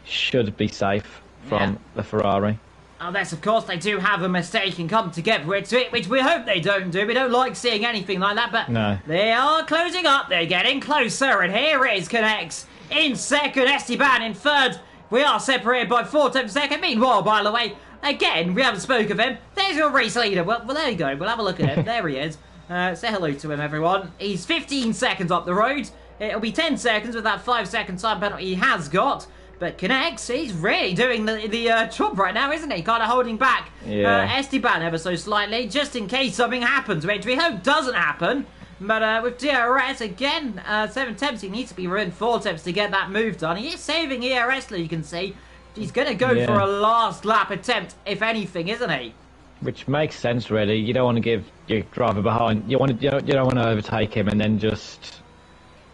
Speaker 2: should be safe from the Ferrari.
Speaker 1: Unless, of course, they do have a mistake and come together with it, which we hope they don't do. We don't like seeing anything like that, but they are closing up. They're getting closer, and here is Connects in second, Esteban in third. We are separated by 4/10 of a second. Meanwhile, by the way, again, we haven't spoke of him. There's your race leader. Well, there you go. We'll have a look at him. There he is. Say hello to him, everyone. He's 15 seconds up the road. It'll be 10 seconds with that 5-second time penalty he has got. But Connects, he's really doing the job right now, isn't he? Kind of holding back Esteban ever so slightly, just in case something happens, which we hope doesn't happen. But with DRS, again, 7 attempts, he needs to be within 4 attempts to get that move done. He is saving ERS, you can see. He's going to go for a last lap attempt, if anything, isn't he?
Speaker 2: Which makes sense, really. You don't want to give your driver behind. You don't want to overtake him and then just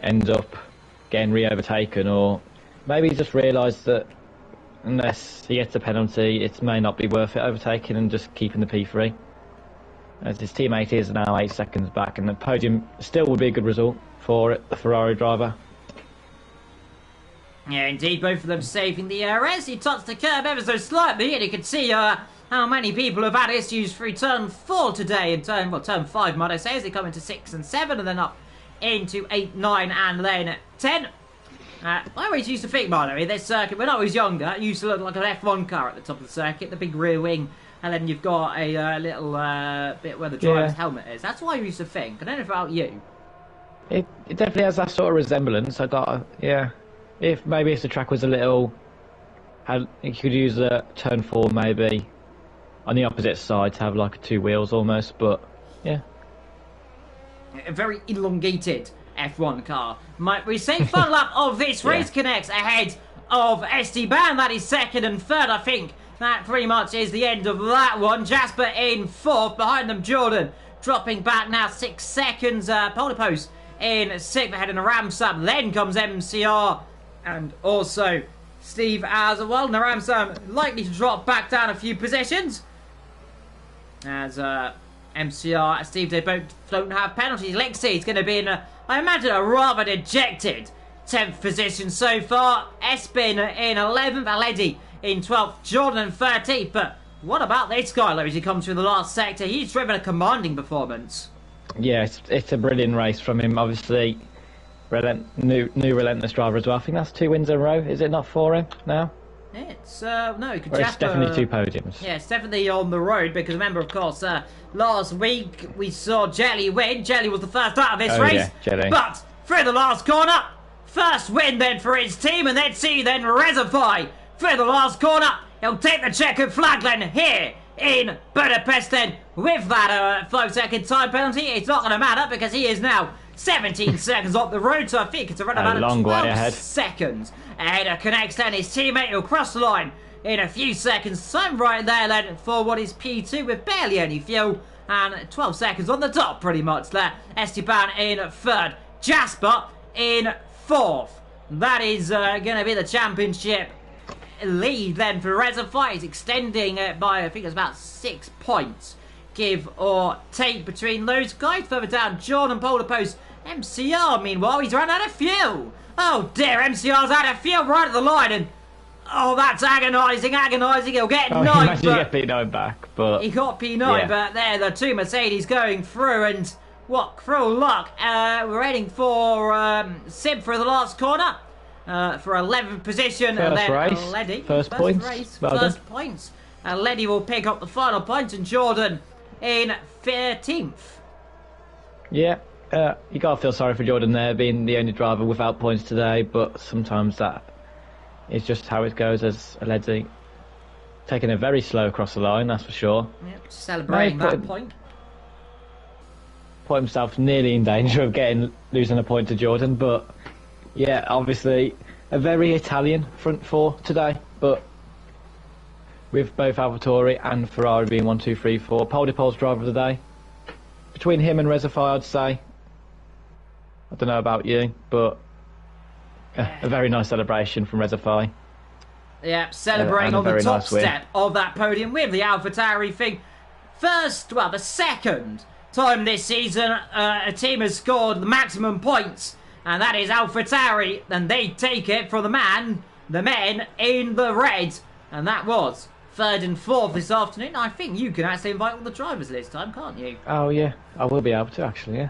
Speaker 2: end up getting re-overtaken, or maybe he just realised that unless he gets a penalty, it may not be worth it overtaking and just keeping the P3. As his teammate is now 8 seconds back, and the podium still would be a good result for the Ferrari driver.
Speaker 1: Yeah, indeed, both of them saving the RS. He touched the curb ever so slightly, and you can see how many people have had issues through turn 4 today, and turn 5, might I say, as they come into 6 and 7, and then up into 8, 9, and then 10. I always used to think, by the way, this circuit, when I was younger, it used to look like an F1 car at the top of the circuit, the big rear wing, and then you've got a little bit where the driver's helmet is. That's what I used to think. I don't know about you.
Speaker 2: It definitely has that sort of resemblance. If the track was a little, you could use a turn 4 maybe on the opposite side to have like 2 wheels almost, but yeah.
Speaker 1: A very elongated F1 car. Might we say final lap of this race connects ahead of Esteban. That is 2nd and 3rd, I think. That pretty much is the end of that one. Jasper in 4th, behind them Jordan dropping back now 6 seconds. Pole post in 6th, ahead of Naramsam. Then comes MCR and also Steve as well. Naramsam likely to drop back down a few positions as MCR, Steve, they both don't have penalties. Lexi is going to be in I imagine, a rather dejected 10th position so far. Espin in 11th, Aledi in 12th, Jordan in 13th. But what about this guy, though, as he comes through the last sector? He's driven a commanding performance.
Speaker 2: Yeah, it's a brilliant race from him. Obviously, new relentless driver as well. I think that's 2 wins in a row. Is it not for him now?
Speaker 1: It's no,
Speaker 2: it's definitely 2 podiums.
Speaker 1: Yeah, it's definitely on the road because remember, of course, last week we saw Jelly win. Jelly was the first out of this race,
Speaker 2: yeah, Jelly.
Speaker 1: But through the last corner, first win then for his team, and then Rezify through the last corner. He'll take the checkered flag then here in Budapest then with that 5-second time penalty. It's not going to matter because he is now 17 seconds off the road, so I think it's around about
Speaker 2: long
Speaker 1: 12
Speaker 2: way ahead.
Speaker 1: seconds ahead of Connects then. His teammate will cross the line in a few seconds. Time right there then for what is P2 with barely any fuel, and 12 seconds on the top pretty much there. Esteban in 3rd, Jasper in 4th. That is going to be the championship lead then for Rezify. He's extending it by, I think it's about 6 points, give or take, between those guys. Further down, Jordan Polar Post. MCR, meanwhile, he's run out of fuel. Oh dear, MCR's out of fuel right at the line, and oh, that's agonising. He'll get 9.
Speaker 2: Imagine you get P9 back, but
Speaker 1: he got P9, but there, the 2 Mercedes going through, and what cruel luck. We're heading for Sib for the last corner. For 11th position,
Speaker 2: first
Speaker 1: and then
Speaker 2: race.
Speaker 1: Leddy.
Speaker 2: First points.
Speaker 1: First points. Leddy will pick up the final points, and Jordan in 13th.
Speaker 2: Yeah, you gotta feel sorry for Jordan there, being the only driver without points today. But sometimes that is just how it goes. As Leddy taking it very slow across the line, that's for sure.
Speaker 1: Yep, celebrating that point.
Speaker 2: Put himself nearly in danger of losing a point to Jordan, but. Yeah, obviously a very Italian front 4 today, but with both AlphaTauri and Ferrari being 1, 2, 3, 4. Pole's driver of the day. Between him and Rezify, I'd say. I don't know about you, but a very nice celebration from Rezify.
Speaker 1: Yeah, celebrating on the top step of that podium with the AlphaTauri thing. The second time this season a team has scored the maximum points, and that is AlphaTauri, and they take it from the men in the red, and that was 3rd and 4th this afternoon. I think you can actually invite all the drivers this time, can't you?
Speaker 2: Oh yeah, I will be able to actually, yeah.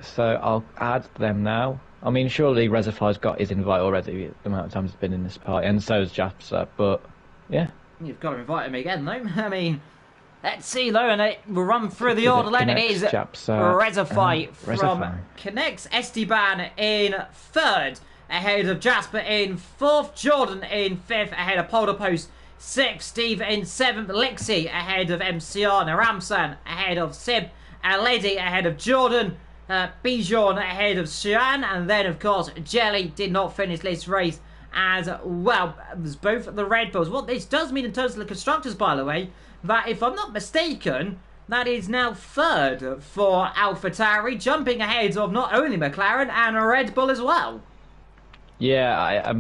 Speaker 2: So I'll add them now. I mean, surely Rezify's got his invite already, the amount of times he's been in this party, and so has Jasper, but yeah.
Speaker 1: You've got to invite him again, though. I mean, let's see, though, and we'll run through the order then. It is Rezify from Connects. Esteban in 3rd, ahead of Jasper in 4th. Jordan in 5th, ahead of Polder Post 6th. Steve in 7th. Lexi ahead of MCR. Naramsan ahead of Sib. Aledi ahead of Jordan. Bijan ahead of Xian. And then, of course, Jelly did not finish this race as well as both the Red Bulls. What this does mean in terms of the constructors, by the way, that if I'm not mistaken, that is now third for AlphaTauri, jumping ahead of not only McLaren and a Red Bull as well.
Speaker 2: Yeah,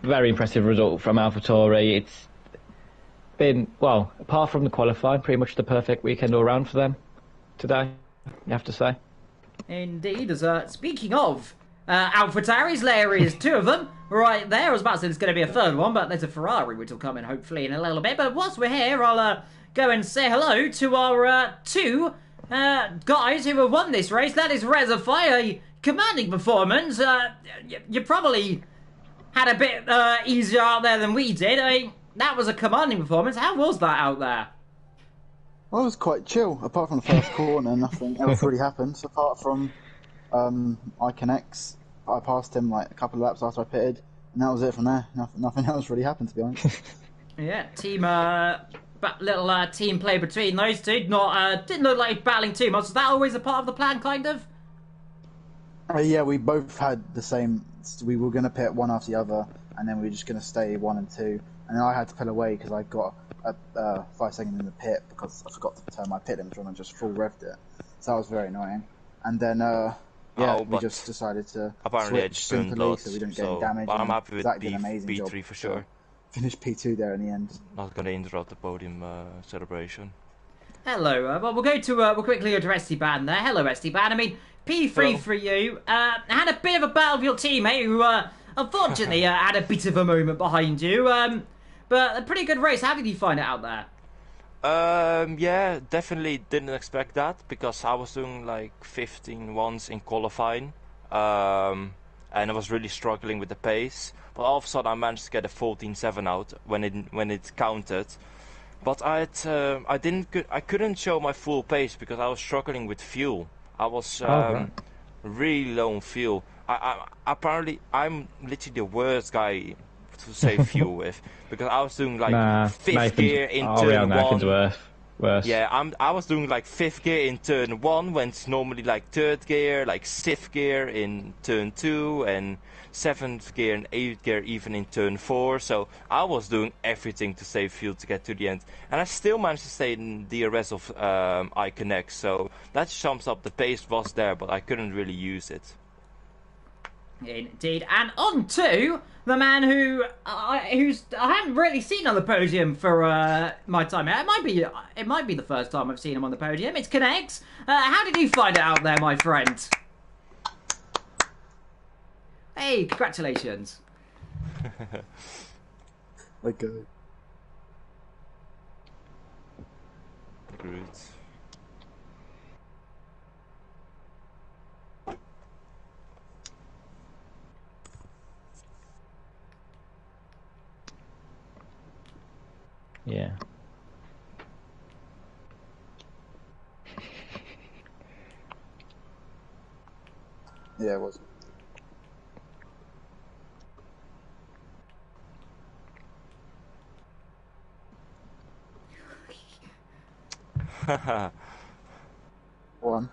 Speaker 2: very impressive result from AlphaTauri. It's been, well, apart from the qualifying, pretty much the perfect weekend all round for them today, you have to say.
Speaker 1: Indeed. Speaking of AlphaTauris, there is two of them right there. I was about to say there's going to be a third one, but there's a Ferrari which will come in hopefully in a little bit. But whilst we're here, I'll go and say hello to our two guys who have won this race. That is Rezafai, a commanding performance. You probably had a bit easier out there than we did. I mean, that was a commanding performance. How was that out there?
Speaker 3: Well, it was quite chill. Apart from the first corner, nothing else really happened. Apart from Iconex, I passed him like a couple of laps after I pitted, and that was it from there. Nothing else really happened, to be honest.
Speaker 1: Yeah, little team play between those two. Not didn't look like battling too much. Was that always a part of the plan, kind of?
Speaker 3: Yeah, we both had the same. We were going to pit one after the other, and then we were just going to stay 1 and 2. And then I had to pull away because I got 5 seconds in the pit because I forgot to turn my pit limiter on and just full revved it. So that was very annoying. And then we just decided to switch simply so we didn't get any damage.
Speaker 4: But I'm happy with
Speaker 3: Zach did an amazing
Speaker 4: P3
Speaker 3: job
Speaker 4: for sure.
Speaker 3: Finished P2 there in the end.
Speaker 4: Not going to interrupt the podium celebration.
Speaker 1: Hello. Well, we'll go to we'll quickly address Esteban there. Hello, Esteban. I mean, P3
Speaker 4: Hello.
Speaker 1: for you. Had a bit of a battle with your teammate who unfortunately had a bit of a moment behind you. But a pretty good race. How did you find it out there?
Speaker 4: Yeah, definitely didn't expect that because I was doing like 15 once in qualifying, and I was really struggling with the pace. But all of a sudden I managed to get a 14.7 out when it counted. But I couldn't show my full pace because I was struggling with fuel. I was really low on fuel. Apparently I'm literally the worst guy to save fuel with because I was doing like fifth gear in turn 1.
Speaker 2: Worse.
Speaker 4: Yeah, I was doing like 5th gear in turn 1 when it's normally like 3rd gear, like 6th gear in turn 2, and 7th gear and 8th gear even in turn 4. So I was doing everything to save fuel to get to the end, and I still managed to stay in DRS of Iconex. So that sums up the pace was there, but I couldn't really use it.
Speaker 1: Indeed, and on to the man who I haven't really seen on the podium for my time here. It might be the first time I've seen him on the podium. It's Connects. How did you find it out there, my friend? Hey, congratulations.
Speaker 3: Okay.
Speaker 4: Good.
Speaker 2: Yeah.
Speaker 3: Yeah, it was. One.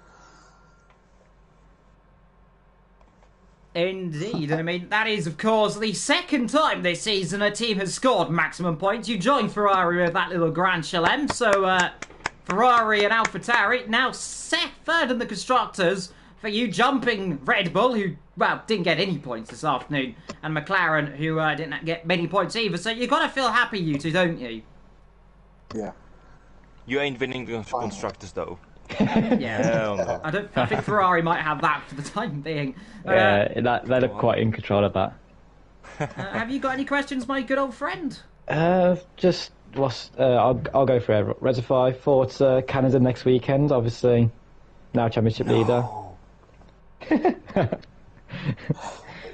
Speaker 1: Indeed, I mean, that is, of course, the second time this season a team has scored maximum points. You joined Ferrari with that little Grand Chelem, so Ferrari and AlphaTauri now third in the Constructors for you, jumping Red Bull, who, well, didn't get any points this afternoon, and McLaren, who didn't get many points either. So you've got to feel happy, you two, don't you?
Speaker 3: Yeah.
Speaker 4: You ain't winning the constructors though.
Speaker 1: Yeah.
Speaker 4: Hell no.
Speaker 1: I think Ferrari might have that for the time being.
Speaker 2: Yeah, they look quite in control of that.
Speaker 1: Have you got any questions, my good old friend?
Speaker 2: I'll go for it. Reservoir Forza Canada next weekend, obviously. Now championship leader.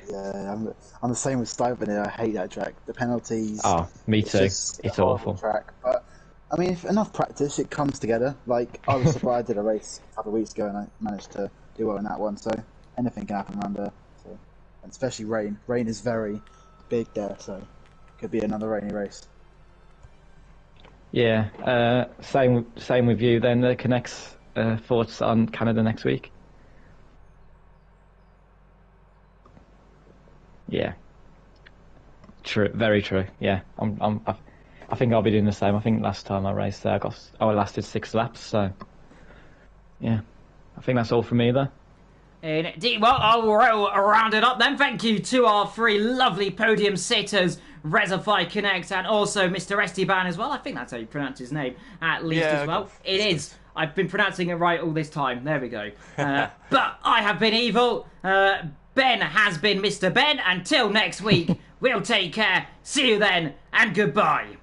Speaker 3: Yeah, I'm the same with Stuyven. I hate that track. The penalties.
Speaker 2: Oh, me too. It's awful.
Speaker 3: Track, but I mean, if enough practice, it comes together. Like I was surprised I did a race a couple of weeks ago, and I managed to do well in that one. So anything can happen around there. So, and especially rain. Rain is very big there, so could be another rainy race.
Speaker 2: Yeah. Same with you. Then the connects thoughts on Canada next week. Yeah. True, very true. Yeah, I think I'll be doing the same. I think last time I raced there, I lasted 6 laps. So, yeah, I think that's all from me though.
Speaker 1: Indeed. Well, I'll round it up then. Thank you to our 3 lovely podium sitters, Rezify Connect, and also Mr. Esteban as well. I think that's how you pronounce his name, at least as well. It is. I've been pronouncing it right all this time. There we go. But I have been evil. Ben has been Mr. Ben. Until next week, we'll take care. See you then, and goodbye.